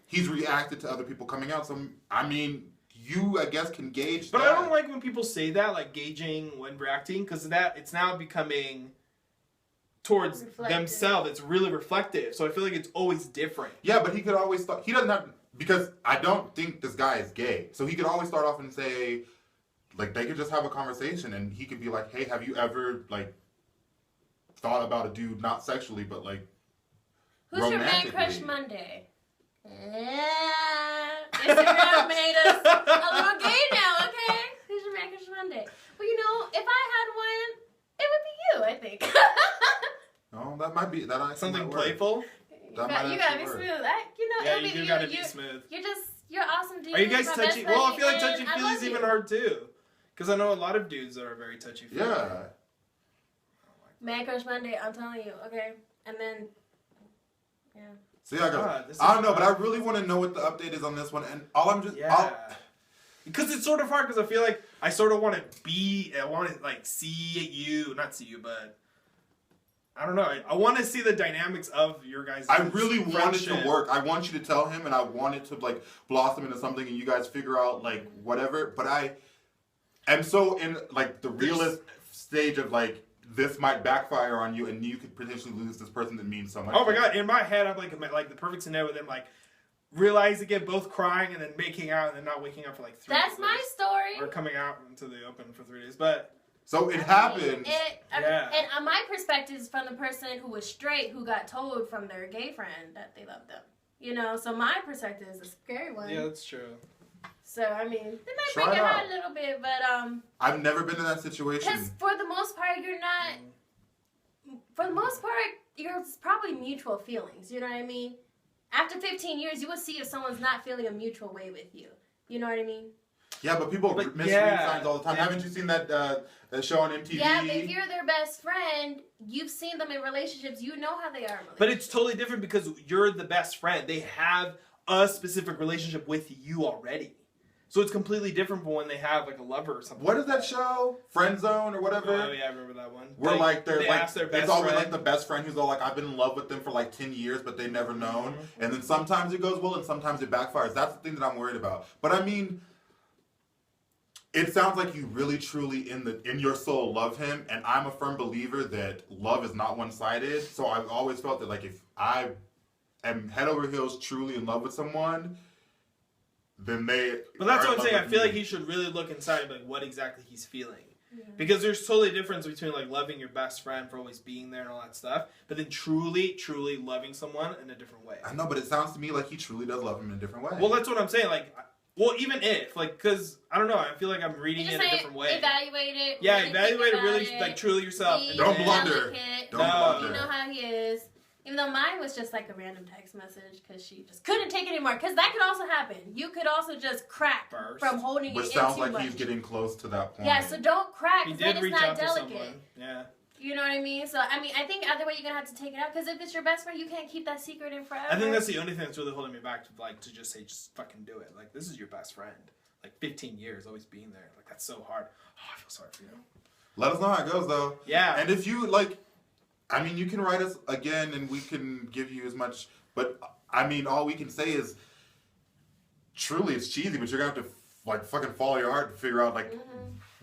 he's reacted to other people coming out. So, I mean, you, I guess, can gauge But that. I don't like when people say that, like gauging when reacting, because it's now becoming towards themselves. It's really reflective. So I feel like it's always different. Yeah, but he could always start. He doesn't have, because I don't think this guy is gay. So he could always start off and say, like, they could just have a conversation, and he could be like, hey, have you ever, like, thought about a dude, not sexually, but, like, who's your man crush Monday? Instagram made us a little gay now, okay? Who's your man crush Monday? Well, you know, if I had one, it would be you, I think. No, that might be that. Something playful. You gotta be smooth. You gotta be smooth. You're awesome, dude. Are you guys touchy? Well, I feel like touchy feely is even hard too, because I know a lot of dudes that are very touchy feely. Yeah. Man crush Monday, I'm telling you, okay, and then. Yeah. See, I don't know, but I really want to know what the update is on this one, and all I'm just because it's sort of hard because I feel like I sort of want to like not see you, but I don't know. I want to see the dynamics of your guys. I really want it to work. I want you to tell him, and I want it to like blossom into something, and you guys figure out like whatever. But I am so in like the realist stage of like. This might backfire on you, and you could potentially lose this person that means so much. Oh my god! In my head, I'm like the perfect scenario with them, like realizing it, both crying and then making out, and then not waking up for like 3 days. That's my story. Or coming out into the open for 3 days, but so it happened. And on my perspective, is from the person who was straight, who got told from their gay friend that they loved them. You know, so my perspective is a scary one. Yeah, that's true. So, I mean, it might break your heart a little bit, but, I've never been in that situation. Because for the most part, you're not... For the most part, it's probably mutual feelings, you know what I mean? After 15 years, you will see if someone's not feeling a mutual way with you. You know what I mean? Yeah, but people misread signs all the time. Haven't you seen that show on MTV? Yeah, but if you're their best friend, you've seen them in relationships, you know how they are in relationships. But it's totally different because you're the best friend. They have a specific relationship with you already. So it's completely different from when they have like a lover or something. What is that show? Friend Zone or whatever? Oh yeah, I remember that one. Where like they're like their best it's always friend. like the best friend who's all like I've been in love with them for like 10 years but they never known. And then sometimes it goes well and sometimes it backfires. That's the thing that I'm worried about. But I mean, it sounds like you really truly in your soul love him, and I'm a firm believer that love is not one-sided. So I've always felt that like if I am head over heels truly in love with someone, then they. But that's what I'm saying. I feel like he should really look inside, like what exactly he's feeling, because there's totally a difference between like loving your best friend for always being there and all that stuff, but then truly loving someone in a different way. I know, but it sounds to me like he truly does love him in a different way. Well, that's what I'm saying. Like, well, even if like, because I don't know, I feel like I'm reading it in a different way. Evaluate it. Yeah, evaluate it really, like truly yourself. Don't blunder. Don't blunder. You know how he is. Even though mine was just like a random text message because she just couldn't take it anymore. Because that could also happen. You could also just crack from holding it in too much. Which sounds like he's getting close to that point. Yeah, so don't crack. He did reach out to someone. Yeah. You know what I mean? So, I mean, I think either way you're going to have to take it out. Because if it's your best friend, you can't keep that secret in forever. I think that's the only thing that's really holding me back to just say, just fucking do it. Like, this is your best friend. Like, 15 years, always being there. Like, that's so hard. Oh, I feel sorry for you. Let us know how it goes, though. Yeah. And if you, like... I mean, you can write us again and we can give you as much, but I mean, all we can say is truly it's cheesy, but you're going to have to like fucking follow your heart to figure out like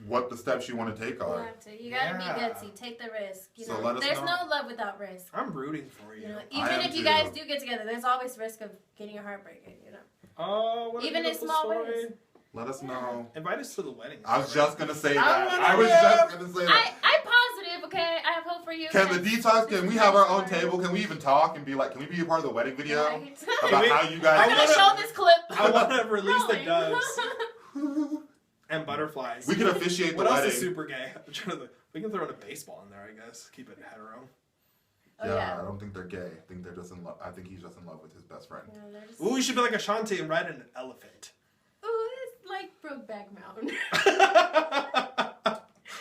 what the steps you want to take are. You have to. You gotta be gutsy. Take the risk. You So know, let us there's know. no love without risk. I'm rooting for you. You know, even if you guys do get together, there's always risk of getting your heart breaking. You know. Oh, what even in small ways. Let us know. Invite us to the wedding. I was just gonna say that. I was just gonna say that. I'm positive. Okay, I have hope for you. Can the D-Tox? Can we have our own table? Can we even talk and be like? Can we be a part of the wedding video about how you guys? I'm gonna show this clip. I want to release the doves and butterflies. We can officiate the wedding. wedding. What else is super gay? I'm trying to. We can throw in a baseball in there, I guess. Keep it hetero. Yeah, I don't think they're gay. I think they're just in love. I think he's just in love with his best friend. Yeah, Ooh, we should be like Ashanti and ride an elephant. Ooh, it's like Brokeback Mountain.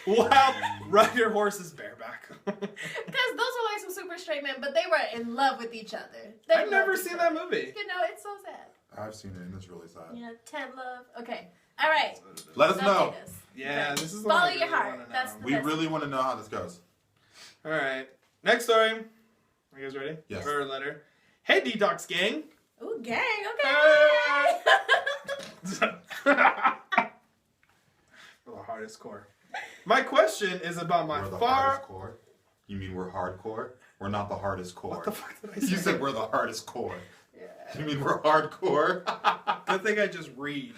Wow, ride your horses bareback. Because those were like some super straight men, but they were in love with each other. I've never seen that movie. You know, it's so sad. I've seen it and it's really sad. Yeah, tent love. Okay, all right. Let us know. Yeah, okay. this is follow really your heart. That's the we best. really want to know how this goes. All right, next story. Are you guys ready? Yes. For a letter. Hey, D-Tox gang. Ooh, gang. Okay. For the hardest core. My question is about my We're the hardest core. You mean we're hardcore? We're not the hardest core. What the fuck did I say? You said we're the hardest core. Yeah. You mean we're hardcore? Good thing I just read.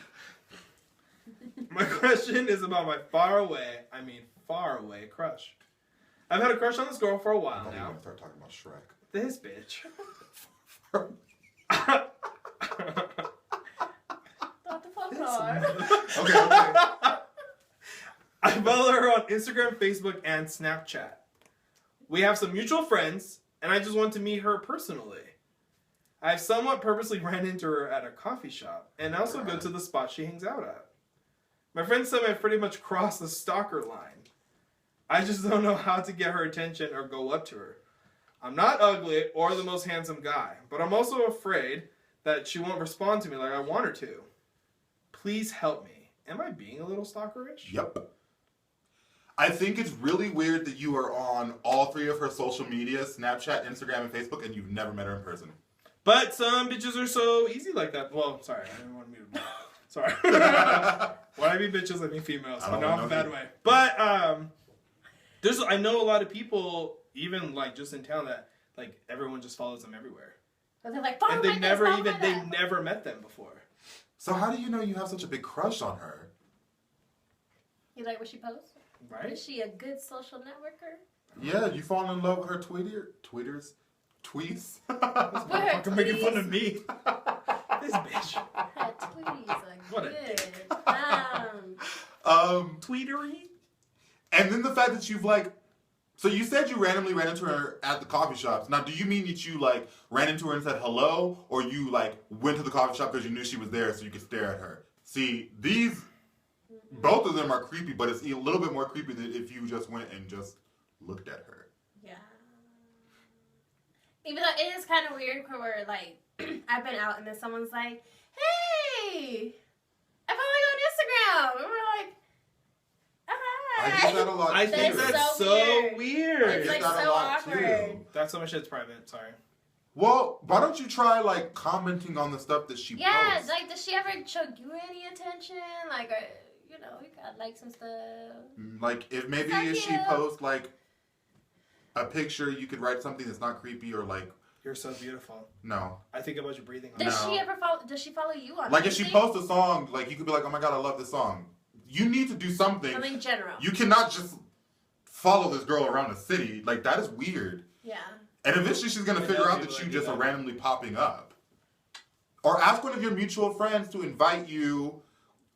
My question is about my far away crush. I've had a crush on this girl for a while I'm now. gonna start talking about Shrek. This bitch. Thought the fuck hard. Okay. I follow her on Instagram, Facebook, and Snapchat. We have some mutual friends, and I just want to meet her personally. I have somewhat purposely ran into her at a coffee shop, and also go to the spot she hangs out at. My friends said I've pretty much crossed the stalker line. I just don't know how to get her attention or go up to her. I'm not ugly or the most handsome guy, but I'm also afraid that she won't respond to me like I want her to. Please help me. Am I being a little stalkerish? Yep. I think it's really weird that you are on all three of her social media, Snapchat, Instagram, and Facebook, and you've never met her in person. But some bitches are so easy like that. Well, sorry, I didn't want to mute them. Sorry. When I mean bitches, I mean females. So not in a bad way. But I know a lot of people, even like just in town, that like everyone just follows them everywhere. But they're like, and they never met them before. So how do you know you have such a big crush on her? You like what she posts? Right? Is she a good social networker? Yeah, you fall in love with her tweets. This motherfucker making fun of me. This bitch. Her tweeties are What a good. Tweetery? And then the fact that you've like, so you said you randomly ran into her at the coffee shops. Now, do you mean that you like ran into her and said hello, or you like went to the coffee shop because you knew she was there so you could stare at her? See, both of them are creepy, but it's a little bit more creepy than if you just went and just looked at her. Yeah. Even though it is kind of weird where like I've been out and then someone's like, "Hey, I follow you on Instagram," and we're like, "Hi." I get that a lot. I think that's so weird. It's like so awkward. That's so much shit's private. Sorry. Well, why don't you try like commenting on the stuff that she posts? Yeah, like does she ever show you any attention? Like, you know, you got like some stuff. Like if she posts like a picture, you could write something that's not creepy or like. You're so beautiful. No. I think about you breathing. Does she ever follow? Does she follow you on? Like anything? if she posts a song, like you could be like, "Oh my god, I love this song." You need to do something. Something general. You cannot just follow this girl around the city. Like that is weird. Yeah. And eventually she's gonna figure out that you just are randomly popping up. Or ask one of your mutual friends to invite you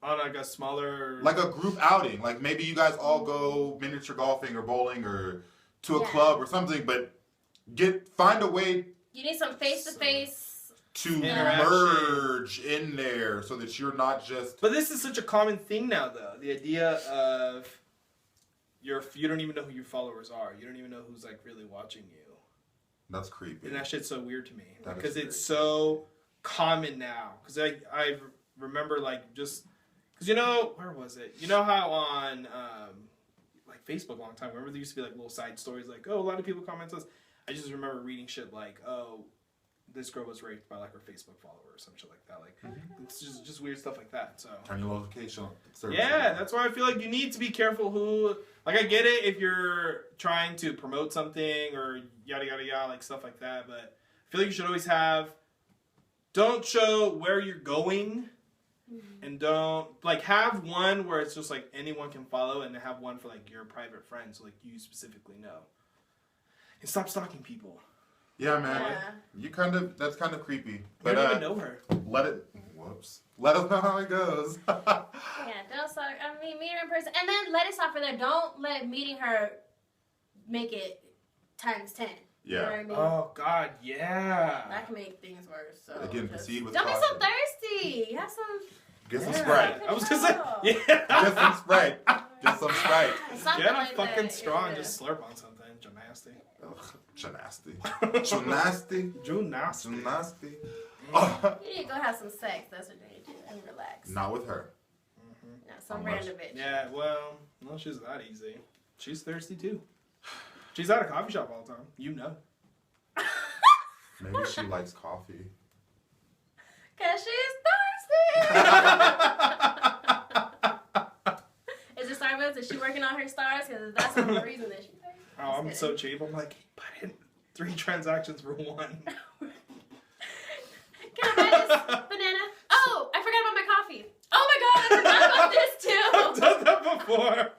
on like a smaller, like a group outing. Like maybe you guys all go miniature golfing or bowling or to a club or something. But find a way. You need some face-to-face to merge in there so that you're not just. But this is such a common thing now, though. The idea of you don't even know who your followers are. You don't even know who's like really watching you. That's creepy. And that shit's so weird to me Because it's so common now. Because I remember like just because where was it? You know how on like Facebook a long time. Remember there used to be like little side stories like, oh, a lot of people comment us. I just remember reading shit like, oh, this girl was raped by like her Facebook follower or some shit like that. Like it's just weird stuff like that. So turn your location. Yeah, that's why I feel like you need to be careful who. Like I get it if you're trying to promote something or yada yada yada, like stuff like that. But I feel like you should always don't show where you're going, and don't like have one where it's just like anyone can follow, and have one for like your private friends, so like you specifically know. And stop stalking people. Yeah, man. Yeah. That's kind of creepy. But I don't even know her. Let us know how it goes. Yeah, don't stalk. I mean, meet her in person, and then let it stop for there. Don't let meeting her make it times 10. Yeah. You know what I mean? Oh God, yeah. That can make things worse. So again, proceed with don't caution. be so thirsty. Have some. Get some Sprite. I was gonna say, yeah. Get some Sprite. Get some Sprite. Something Get a like fucking that. straw and just slurp on something. Gymnastic. Gymnastic. You need to go have some sex. That's what you need to do. And relax. Not with her. Not some random bitch. Yeah, well, no, she's that easy. She's thirsty too. She's at a coffee shop all the time. You know. Maybe she likes coffee. Cause she's thirsty. Is it Starbucks? Is she working on her stars? Because that's not the reason that she's thirsty. Oh, I'm so cheap. I'm like, put in 3 transactions for 1. Can I buy this banana? Oh, I forgot about my coffee. Oh my god, I forgot about this too. I've done that before.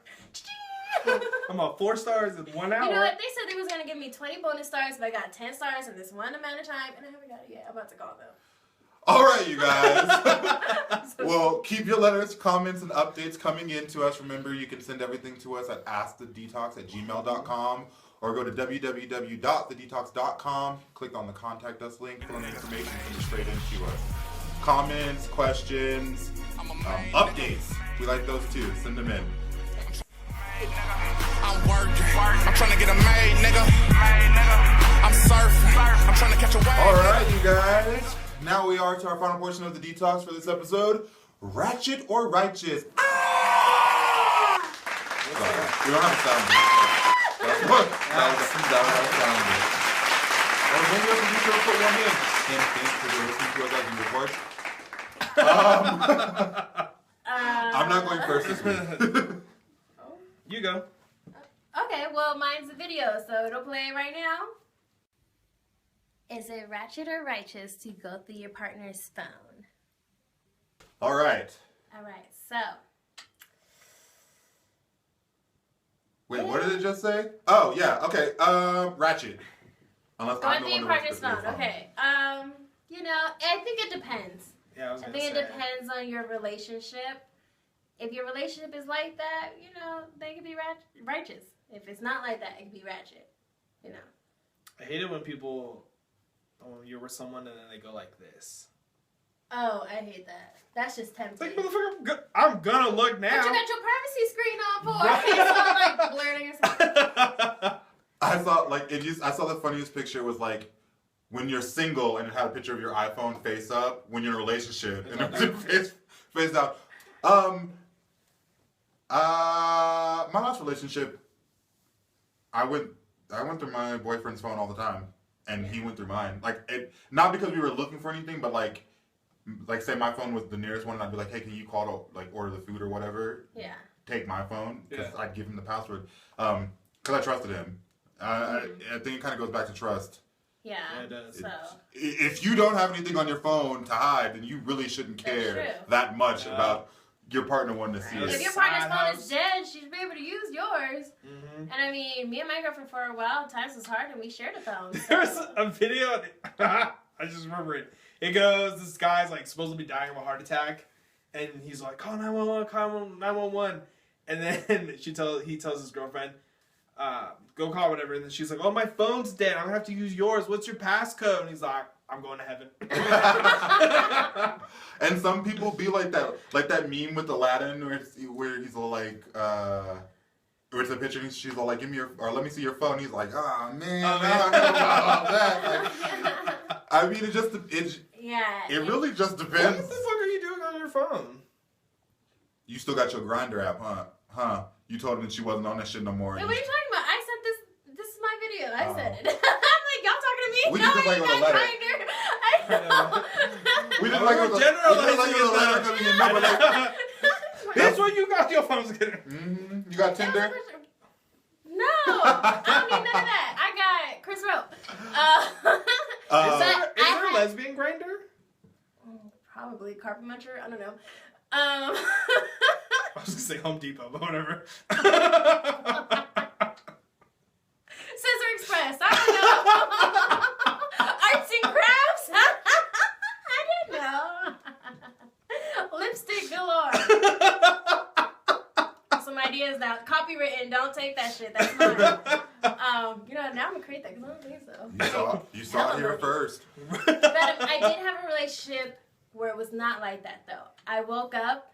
I'm on 4 stars in 1 hour. You know what? They said they was gonna give me 20 bonus stars if I got 10 stars in this one amount of time, and I haven't got it yet. I'm about to call them. All right, you guys. Well, keep your letters, comments, and updates coming in to us. Remember, you can send everything to us at askthedtox@gmail.com or go to www.thedtox.com. Click on the contact us link, fill in the information, send it straight into us. Comments, questions, updates. We like those too. Send them in. I'm working. I'm trying to get a made, nigga. I'm surfing. I'm trying to catch a wave. All right, you guys. Now we are to our final portion of the detox for this episode. Ratchet or righteous? Ah! Sorry, we don't have a sound bit. That was a sound bit. Well, maybe our producer will put one in. Hint, because we're listening to us as we record. I'm not going first this week. You go. Okay, well, mine's a video, so it'll play right now. Is it ratchet or righteous to go through your partner's phone? All right. So. Wait, what did it just say? Oh, yeah, okay. Ratchet. Unless Going I'm through the your one partner's phone. phone, okay. You know, I think it depends. Yeah, I think it depends on your relationship. If your relationship is like that, you know, they can be righteous. If it's not like that, it can be ratchet. You know. I hate it when people, you're with someone and then they go like this. Oh, I hate that. That's just tempting. It's like, motherfucker, I'm gonna look now. What you got your privacy screen on for? It's all like blurring yourself. I saw the funniest picture was like when you're single and it had a picture of your iPhone face up. When you're in a relationship and it was face down. My last relationship, I went through my boyfriend's phone all the time, and he went through mine. Not because we were looking for anything, but like say my phone was the nearest one, and I'd be like, hey, can you call to order the food or whatever? Yeah. Take my phone because Yeah. I'd give him the password because I trusted him. I think it kind of goes back to trust. Yeah. It does. So. If you don't have anything on your phone to hide, then you really shouldn't care that much about your partner wanting to see it. If your partner's phone is dead, she should be able to use yours. Mm-hmm. And I mean, me and my girlfriend for a while, times was hard and we shared a phone. So. There's a video. I just remember it. It goes, this guy's like supposed to be dying of a heart attack, and he's like, call 911, call 911. And then he tells his girlfriend, go call whatever. And then she's like, oh, my phone's dead. I'm gonna have to use yours. What's your passcode? And he's like, I'm going to heaven. And some people be like that meme with Aladdin where he's all like, where it's a picture and she's all like, give me your, or let me see your phone. He's like, oh man, I don't know about that. I mean, it really just depends. What the fuck are you doing on your phone? You still got your Grindr app, huh? You told him that she wasn't on that shit no more. Hey, what are you talking about? I sent this is my video. I said it. I'm like, y'all talking to me? We No, just like you on the got letter. Grindr. We didn't like the letter coming in. No, but like, that's what you got your phones getting. Mm-hmm. You got Tinder? No, I don't need none of that. I got Chris Rowe. Is there a lesbian grinder? Probably Carpet Muncher. I don't know. I was gonna say Home Depot, but whatever. Scissor Express. I don't know. Arts and crafts. I didn't know. Lipstick galore. Some ideas that copywritten. Don't take that shit. That's mine. Now I'm gonna create that because I don't think so. You saw it here first. But I did have a relationship where it was not like that though. I woke up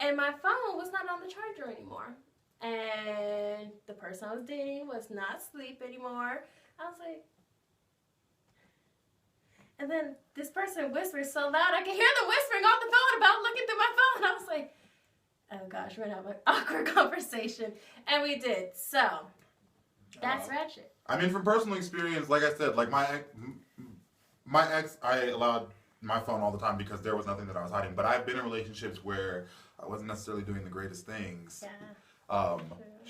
and my phone was not on the charger anymore. And the person I was dating was not asleep anymore. I was like, and then this person whispered so loud I could hear them whispering on the phone about looking through my phone. I was like, oh gosh, we're gonna have an awkward conversation. And we did. So that's Ratchet. I mean, from personal experience, like I said, like my ex, I allowed my phone all the time because there was nothing that I was hiding. But I've been in relationships where I wasn't necessarily doing the greatest things. Yeah.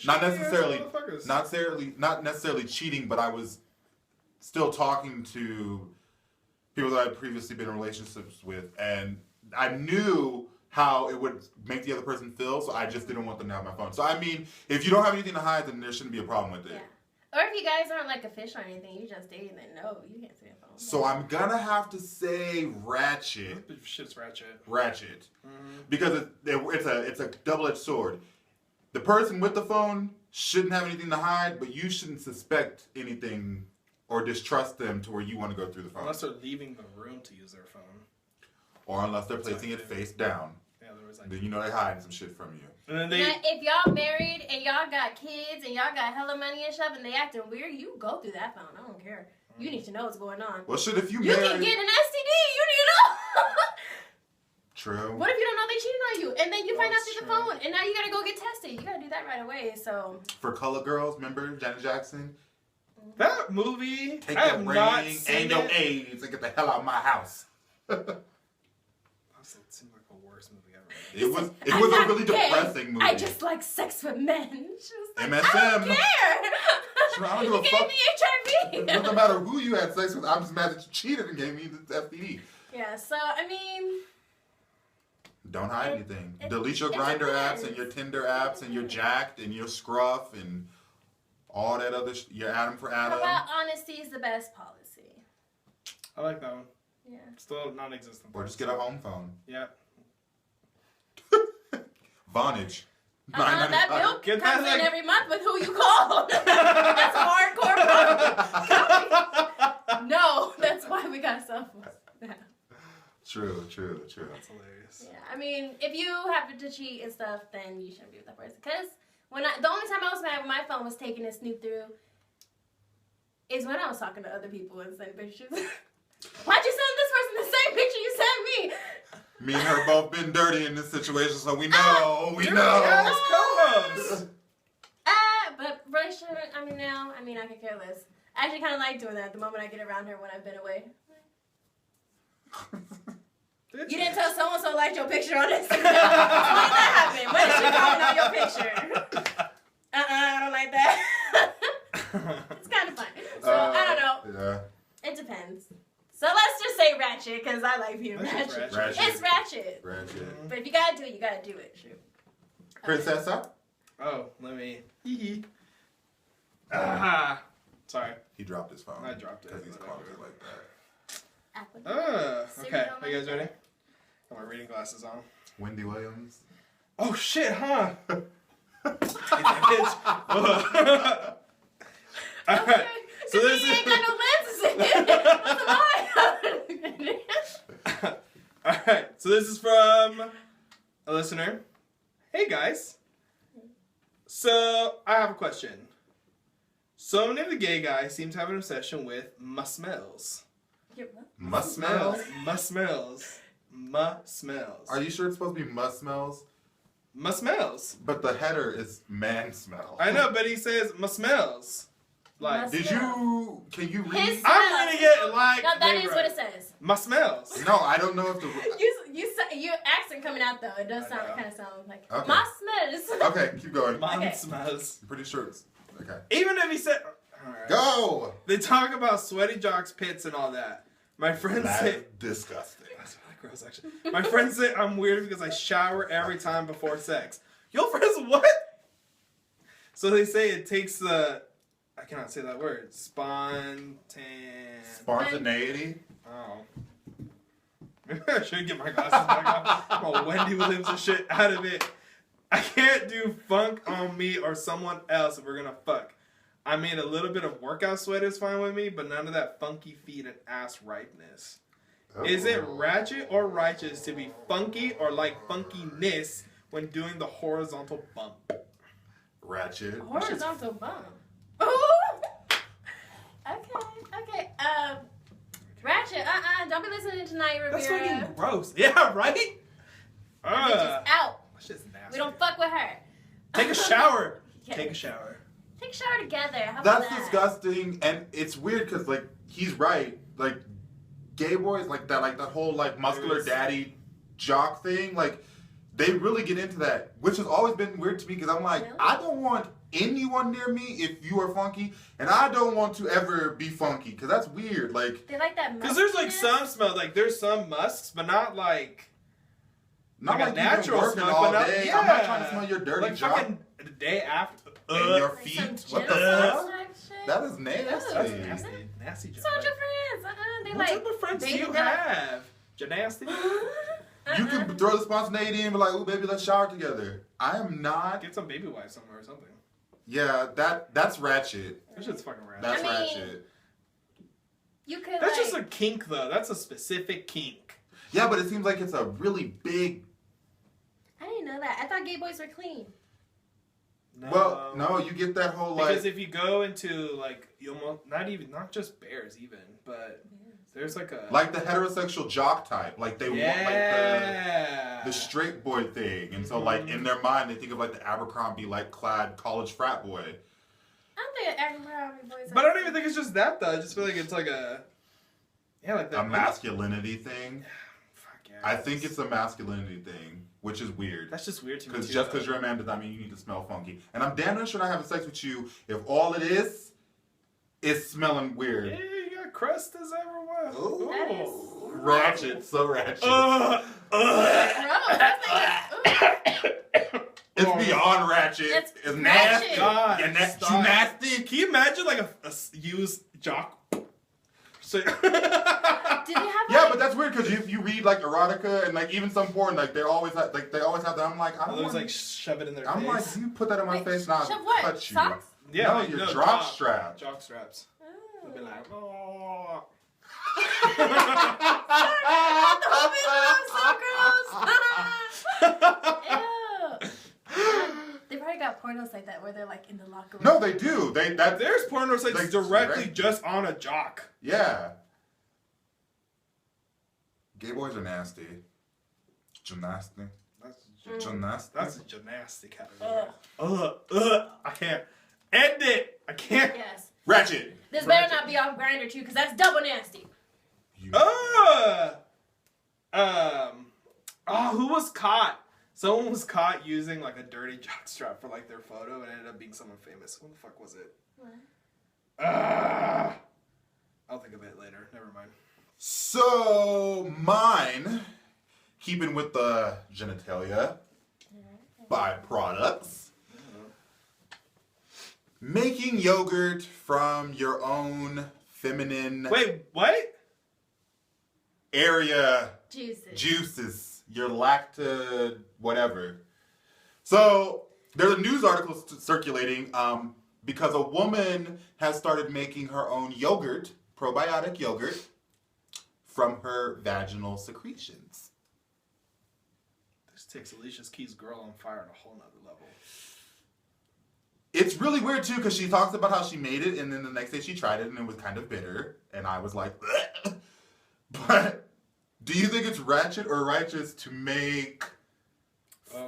Not necessarily cheating, but I was still talking to people that I'd previously been in relationships with, and I knew how it would make the other person feel, so I just didn't want them to have my phone. So I mean, if you don't have anything to hide, then there shouldn't be a problem with it. Yeah. Or if you guys aren't like a fish or anything, you just dating, then no, you can't see a phone. So I'm gonna have to say Ratchet. Shit's Ratchet. Ratchet. Mm-hmm. Because it's a double-edged sword. The person with the phone shouldn't have anything to hide, but you shouldn't suspect anything or distrust them to where you want to go through the phone. Unless they're leaving the room to use their phone. Or unless they're placing it face down. Yeah, there was like... Then you know they're hiding some shit from you. And then now, if y'all married and y'all got kids and y'all got hella money and stuff and they acting weird, you go through that phone. I don't care. You need to know what's going on. Well, shit, if you can get an STD. You need to know. True. What if you don't know they cheated on you and then you find out through the phone and now you gotta go get tested? You gotta do that right away. So for Color Girls, remember Janet Jackson? That movie. Take that ring, ain't no AIDS, and get the hell out of my house. It seemed like the worst movie ever. It was a really depressing movie. I just like sex with men. She was like, MSM. I don't care. I don't give a fuck. You gave me HIV. It doesn't matter who you had sex with. I'm just mad that you cheated and gave me the STD. Yeah, so I mean, don't hide anything. Delete your Grindr apps and your Tinder apps and your Jacked and your Scruff and all that other your Adam for Adam. How about honesty is the best policy? I like that one. Yeah. Still non-existent. Or just get a home phone. Yeah. Vonage. That bill Get comes that, in every month with who you call. That's hardcore problem. No, that's why we got cell phones. Yeah. True. That's hilarious. Yeah, I mean, if you happen to cheat and stuff, then you shouldn't be with that person. Because the only time I was mad when my phone was taken and snooped through is when I was talking to other people and sending pictures. Why'd you send this person the same picture you sent me? Me and her both been dirty in this situation, so we know. We know. Yes, co-hosts. But relationship, I could care less. I actually kind of like doing that the moment I get around her when I've been away. You didn't tell so-and-so liked your picture on Instagram. Why did that happen? What is she comment on your picture? I don't like that. It's kind of fun. So, I don't know. Yeah. It depends. So let's just say Ratchet, because I like being Ratchet. It's Ratchet. Ratchet. But if you gotta do it, you gotta do it. Shoot. Princessa? Oh, let me... Sorry. He dropped his phone. I dropped it. Because he's clumsy like that. Okay. Are you guys ready? Got my reading glasses on. Wendy Williams. Oh, shit, huh? Alright. So this ain't got no lenses in it. What's the Alright. So this is from a listener. Hey, guys. So, I have a question. So many of the gay guys seem to have an obsession with musmels. Musmels? Musmels. Are you sure it's supposed to be musmels? Musmels. But the header is man smell. I know, but he says musmels. Like, can you read? His I'm reading it like no, that they is wrote. what it says. My smells. No, I don't know if the... Your accent coming out, though. It does kind of sound like, okay. my smells. Okay, keep going. My smells. I'm pretty sure it's... Okay. Even if he said... Right. Go! They talk about sweaty jocks, pits, and all that. My friends say... disgusting. That's really gross, actually. My friends say I'm weird because I shower every time before sex. Your friends what? So they say it takes the... I cannot say that word. Spontaneity? Oh. Maybe I should get my glasses back on. I'm all Wendy Williams and shit out of it. I can't do funk on me or someone else if we're gonna fuck. I mean, a little bit of workout sweat is fine with me, but none of that funky feet and ass ripeness. Oh. Is it ratchet or righteous to be funky or like funkiness when doing the horizontal bump? Ratchet. Horizontal bump. Okay. Ratchet. Don't be listening to Night Rivera. That's fucking gross. Yeah, right. Just out. That's just nasty. We don't fuck with her. Take a shower. Yeah. Take a shower. Take a shower together. How about That's that? disgusting, and it's weird because like he's right. Like gay boys, like that whole like muscular daddy jock thing. Like they really get into that, which has always been weird to me because I'm like, really? I don't want anyone near me if you are funky, and I don't want to ever be funky because that's weird. Like they like that because there's like some smell, like there's some musks, but not like not a natural smell. All but not, day. Yeah. I'm not trying to smell your dirty like jock. Fucking the day after. And your feet. What the fuck? That is nasty. That's nasty. Nasty job. So with your friends. They what like. What type of friends do you have? Janasty? You can throw the spontaneity in and be like, ooh, baby, let's shower together. I am not. Get some baby wipes somewhere or something. Yeah, that's ratchet. That shit's fucking ratchet. That's ratchet. You could. That's just a kink, though. That's a specific kink. Yeah, but it seems like it's a really big. I didn't know that. I thought gay boys were clean. No. Well, no, you get that whole like. Because if you go into like you almost not just bears even, but there's like a the heterosexual jock type, like they want like the straight boy thing, and so like in their mind they think of like the Abercrombie like clad college frat boy. I don't think Abercrombie boys. But I don't even think it's just that though. I just feel like it's like a like that masculinity thing. Fuck yeah. I think it's a masculinity thing, which is weird. That's just weird to me. Because just because you're a man does not mean you need to smell funky. And I'm damn sure not having sex with you if all it is smelling weird. Yeah, you got crust as everywhere. Ooh. Ratchet, so ratchet. It's beyond ratchet. It's nasty. God, you nasty. Can you imagine like a used jock? So, did he have? Yeah, but that's weird because if you read like erotica and like even some porn, like they always have that. I'm like, I don't want like shove it in their face. I'm like, you put that in my face, now shove what? touch you. Socks? Yeah, no, like, your jock strap. Jock straps. They'll be like, oh. They probably got pornos like that where they're like in the locker room. No, they do. There's porno sites directly just on a jock. Yeah. Gay boys are nasty. Gymnastic. That's a gymnastic category. I can't. End it. I can't. Yes. Ratchet. This better not be off Grindr too, because that's double nasty. Who was caught? Someone was caught using like a dirty jock strap for like their photo and ended up being someone famous. Who the fuck was it? What? I'll think of it later. Never mind. So, mine, keeping with the genitalia, byproducts, making yogurt from your own feminine... Wait, what? Area juices, your lacta whatever. So there's a news article circulating because a woman has started making her own yogurt, probiotic yogurt, from her vaginal secretions. This takes Alicia Keys' Girl on Fire on a whole nother level. It's really weird too because she talks about how she made it and then the next day she tried it and it was kind of bitter and I was like, bleh. But do you think it's ratchet or righteous to make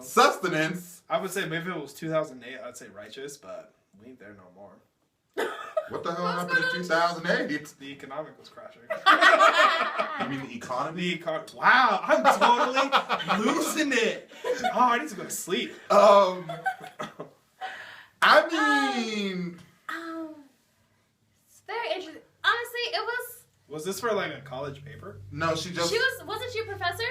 sustenance? I would say maybe if it was 2008, I'd say righteous, but we ain't there no more. What the hell happened in 2008? The economic was crashing. You mean the economy? Wow, I'm totally losing it. Oh, I need to go to sleep. I mean... it's very interesting. Honestly, it was... Was this for like a college paper? No, Wasn't she a professor?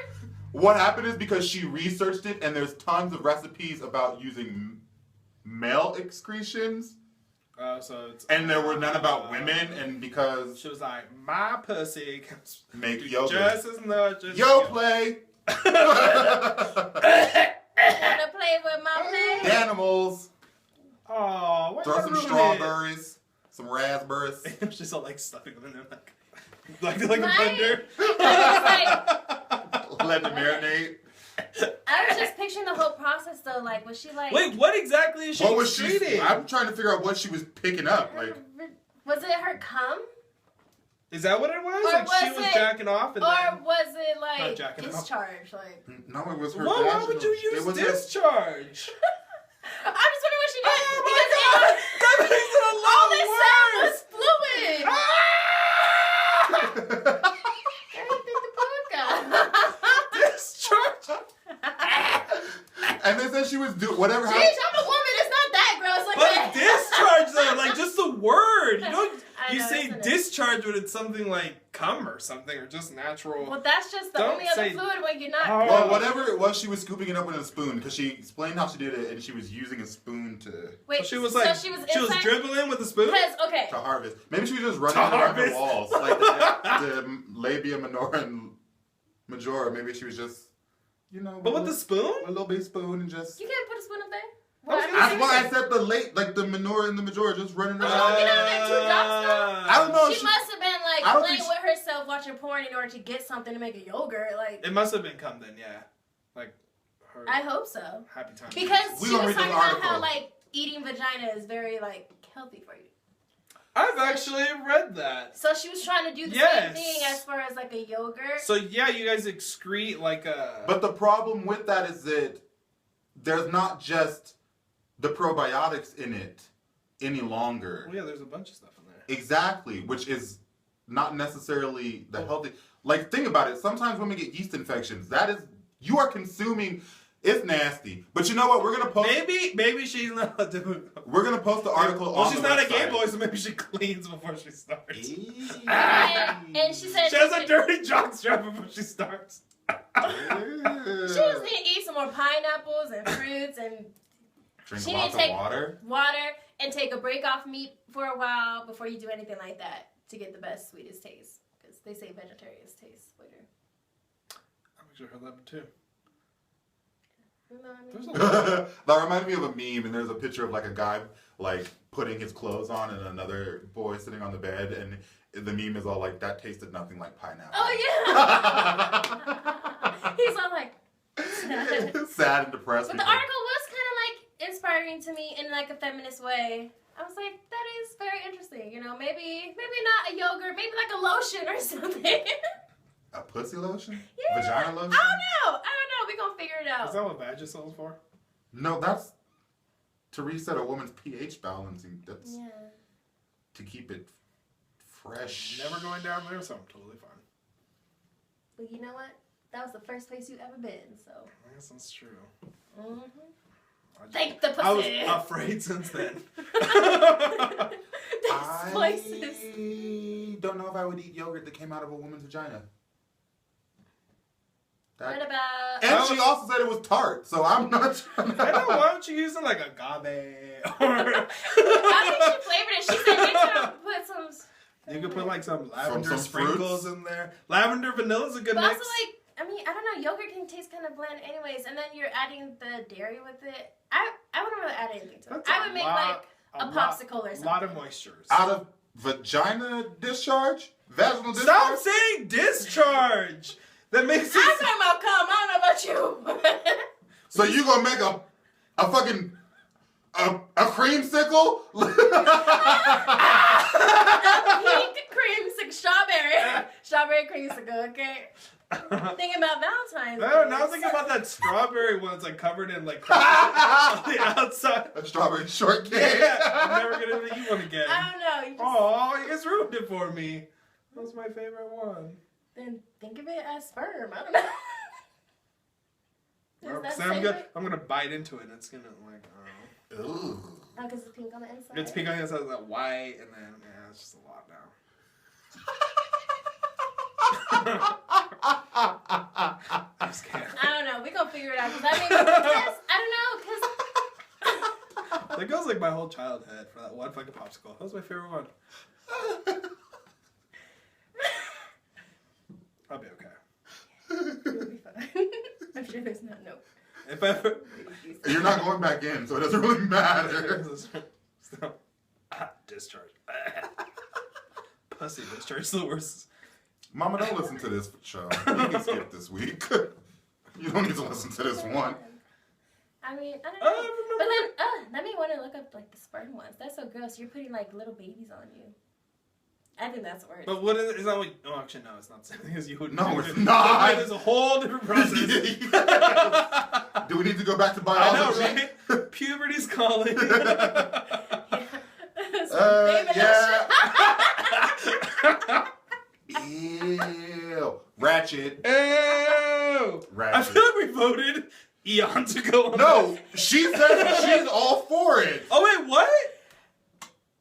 What happened is because she researched it and there's tons of recipes about using male excretions. So it's... And there were none about women, and because... She was like, my pussy can make yogurt. Just as much as... Yo, play! Wanna play with my play? Animals. Oh, throw some strawberries, some raspberries. She's all like stuffing them in there like a blender. Let it marinate. I was just picturing the whole process though. Like, was she like? Wait, what exactly is she excreting? I'm trying to figure out what she was picking up. Like, was it her cum? Is that what it was? Or like she was jacking off, and or was it like discharge? Like, no, it was her. Why would you use discharge? I'm just wondering what she did. Oh my God! That makes it a lot worse. All they said was fluid. Discharge. And they said she was doing whatever. Jeez, I'm a woman. It's not that gross. Like but that. discharge though, like just the word. You don't. You say isn't discharge when it's something like cum or something, or just natural. Well, that's just the only other fluid when you're not. Well, whatever it was, she was scooping it up with a spoon because she explained how she did it, and she was using a spoon to. Wait, so she was like, she was dribbling with a spoon. Okay. To harvest. Maybe she was just running around the walls like the labia minora and majora. Maybe she was just, But with the spoon, a little big spoon, and just. You can't put a spoon up there. That's why I said the minora and the majora just running around. I don't know. She must have been like playing with herself, watching porn in order to get something to make a yogurt. Like it must have been cum then, yeah. Like her. I hope so. Happy time. Because she was talking about how like eating vagina is very like healthy for you. I've actually read that. So she was trying to do the same thing as far as like a yogurt. So yeah, you guys excrete like a. But the problem with that is that there's not just the probiotics in it any longer. Well, yeah, there's a bunch of stuff in there. Exactly, which is not necessarily the healthy. Like, think about it. Sometimes women get yeast infections. That is, you are consuming. It's nasty. But you know what? We're gonna post. Maybe she's not. We're gonna post the article. Well, on she's the not website. a gay boy, so maybe she cleans before she starts. And she said she has a dirty jockstrap before she starts. She just need to eat some more pineapples and fruits and. Drink She lots need to take of water and take a break off meat for a while before you do anything like that to get the best, sweetest taste. Because they say vegetarians taste sweeter. I actually heard that too. You know what I mean? That reminded me of a meme, and there's a picture of like a guy like putting his clothes on and another boy sitting on the bed, and the meme is all like, that tasted nothing like pineapple. Oh yeah. He's all like sad and depressed. But the article was kind of like inspiring to me in like a feminist way. I was like, that is very interesting. Maybe not a yogurt, maybe like a lotion or something. A pussy lotion? Yeah. Vagina lotion? I don't know. We're gonna figure it out. Is that what Vagisil's for? No, that's to reset a woman's pH balancing. That's to keep it fresh. Never going down there, so I'm totally fine. But you know what? That was the first place you've ever been, so. I guess that's true. Mm-hmm. Thank the pussy. I was afraid since then. I don't know if I would eat yogurt that came out of a woman's vagina. What about... And she also said it was tart, so I'm not trying to... I know, why don't you use it like agave or... I think she flavored it. She said maybe I'll put some... You could put like some lavender some sprinkles fruits? in there. Lavender vanilla's a good but mix. Also, I don't know, yogurt can taste kind of bland anyways, and then you're adding the dairy with it. I wouldn't really add anything to it. I would make like a popsicle or something. A lot of moistures. Out of vagina discharge? Vaginal discharge? Stop saying discharge! That makes it... I'm talking about cum. I don't know about you. So you gonna make a fucking... A creamsicle? Pink creamsicle. Strawberry creamsicle, okay? Thinking about Valentine's Day. No, now I'm thinking about that strawberry one that's like covered in like on the outside. A strawberry shortcake. Yeah, I'm never gonna eat one again. I don't know. Oh, you guys ruined it for me. That was my favorite one. Then think of it as sperm. I don't know. I'm gonna bite into it and it's gonna like, Ooh. Oh, because it's pink on the inside. It's pink on the inside, that white, and then it's just a lot now. I just can't. I don't know. We gonna figure it out. Cause I don't know. That goes like my whole childhood for that one fucking popsicle. That was my favorite one. I'll be okay. You'll be fine. I'm sure there's not no. If ever. You're not going back in, so it doesn't really matter. Discharge. Pussy discharge is the worst. Mama, don't listen to this show. You can skip this week. You don't need to listen to this one. I mean, I don't know. But then, that made me want to look up like the sperm ones. That's so gross. You're putting like little babies on you. I think that's worse. But what is that? What? Oh, actually, no, it's not the same thing as you would. No, it's not. It's a whole different process. Do we need to go back to biology? I know, right? Puberty's calling. Yeah. Ew. Ratchet. Ew. Ratchet. I feel like we voted eons ago on No, this. she said that she's all for it. Oh, wait, what?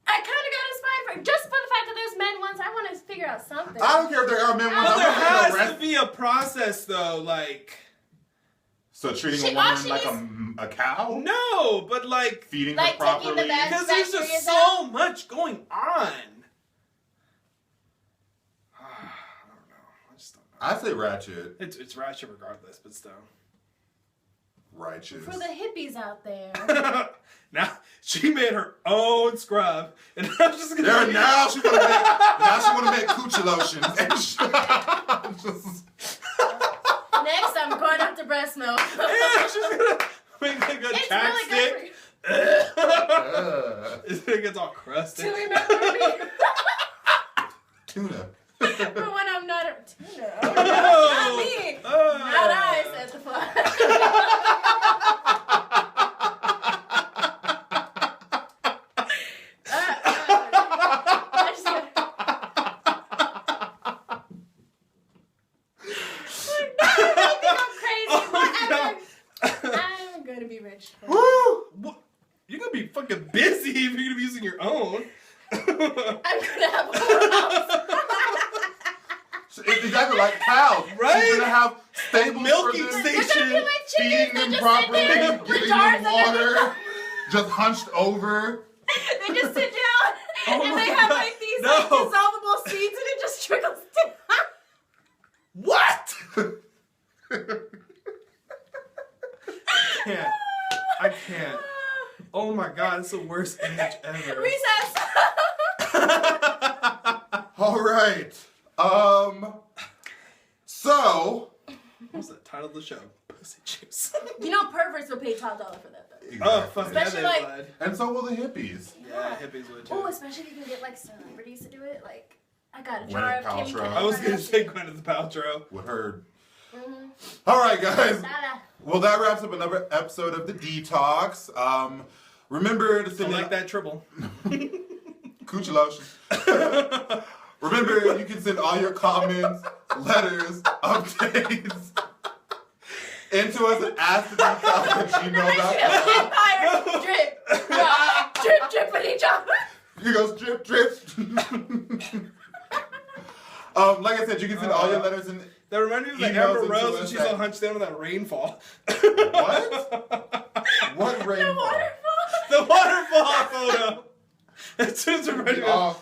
I kind of got inspired for just for the fact that there's men ones. I want to figure out something. I don't care if there are men ones. Well, there I has want to be a process, though, like... So treating a woman like a cow? No, but like... Feeding like her properly? taking the bad Because there's just bacterias so out? much going on. I don't know. I just don't know. I say Ratchet. It's Ratchet regardless, but still. Righteous. For the hippies out there. Now she made her own scrub, and I'm just gonna. There now she wanna make coochie lotion. Next, I'm going up to breast milk. Yeah, she's gonna make like a It's chapstick. really It gets all crusted. To remember me. Tuna. But when I'm not a tuna. Oh, no, not me. Oh. Not I, said the fuck. I'm gonna be rich. Woo! What? You're gonna be fucking busy if you're gonna be using your own. I'm gonna have a whole house. It's exactly like cows. Right? She's gonna have stable milking for them, station. Like feeding them properly, giving them water, just hunched over. They just sit down and they have like these like, dissolvable seeds and it just trickles down. What? I can't. Oh my god, it's the worst image ever. Recess. All right. So. What's the title of the show? Pussy Juice. You know perverts will pay $12 for that though. Exactly. Oh, fuck yeah, Especially, they like- would. And so will the hippies. Yeah, hippies would too. Oh, especially if you can get like celebrities to do it. Like, I got a Gwyneth jar of Kim Paltrow. Kardashian. I was gonna say Gwyneth Paltrow. With her. Mm-hmm. All right, guys. Nada. Well, that wraps up another episode of the D-Tox. Remember to I send like that triple. Coochie lotion. Remember, you can send all your comments, letters, updates into us at askthedtox@gmail.com. Fire, drip, drop, drip, drippity drop. Here goes drip, drip. Like I said, you can send all your letters in. That reminded me of Emails Amber into Rose us when she's at- all hunched down in that rainfall. What? What The rainfall? waterfall. The waterfall photo. As soon as we're ready to Oh,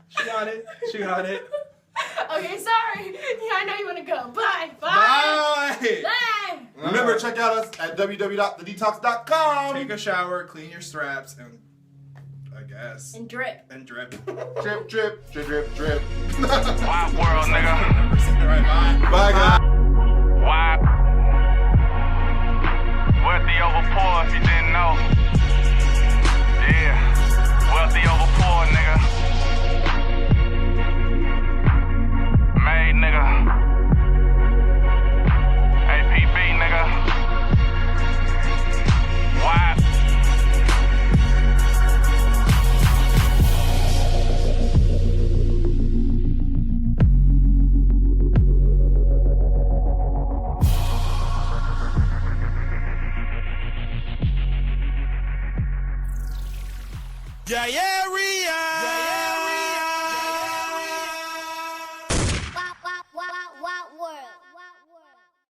She got it. She got it. Okay, sorry. Yeah, I know you want to go. Bye. Bye. Bye. remember, check out us at www.thedtox.com. Take a shower, clean your straps, and I guess. And drip. And drip. Drip, drip, drip, drip, drip. Wild world, nigga. Alright, bye. Bye, guys. Wild. Wealthy over poor, if you didn't know. Yeah. Wealthy over poor, nigga. Made, nigga. Yeah, yeah.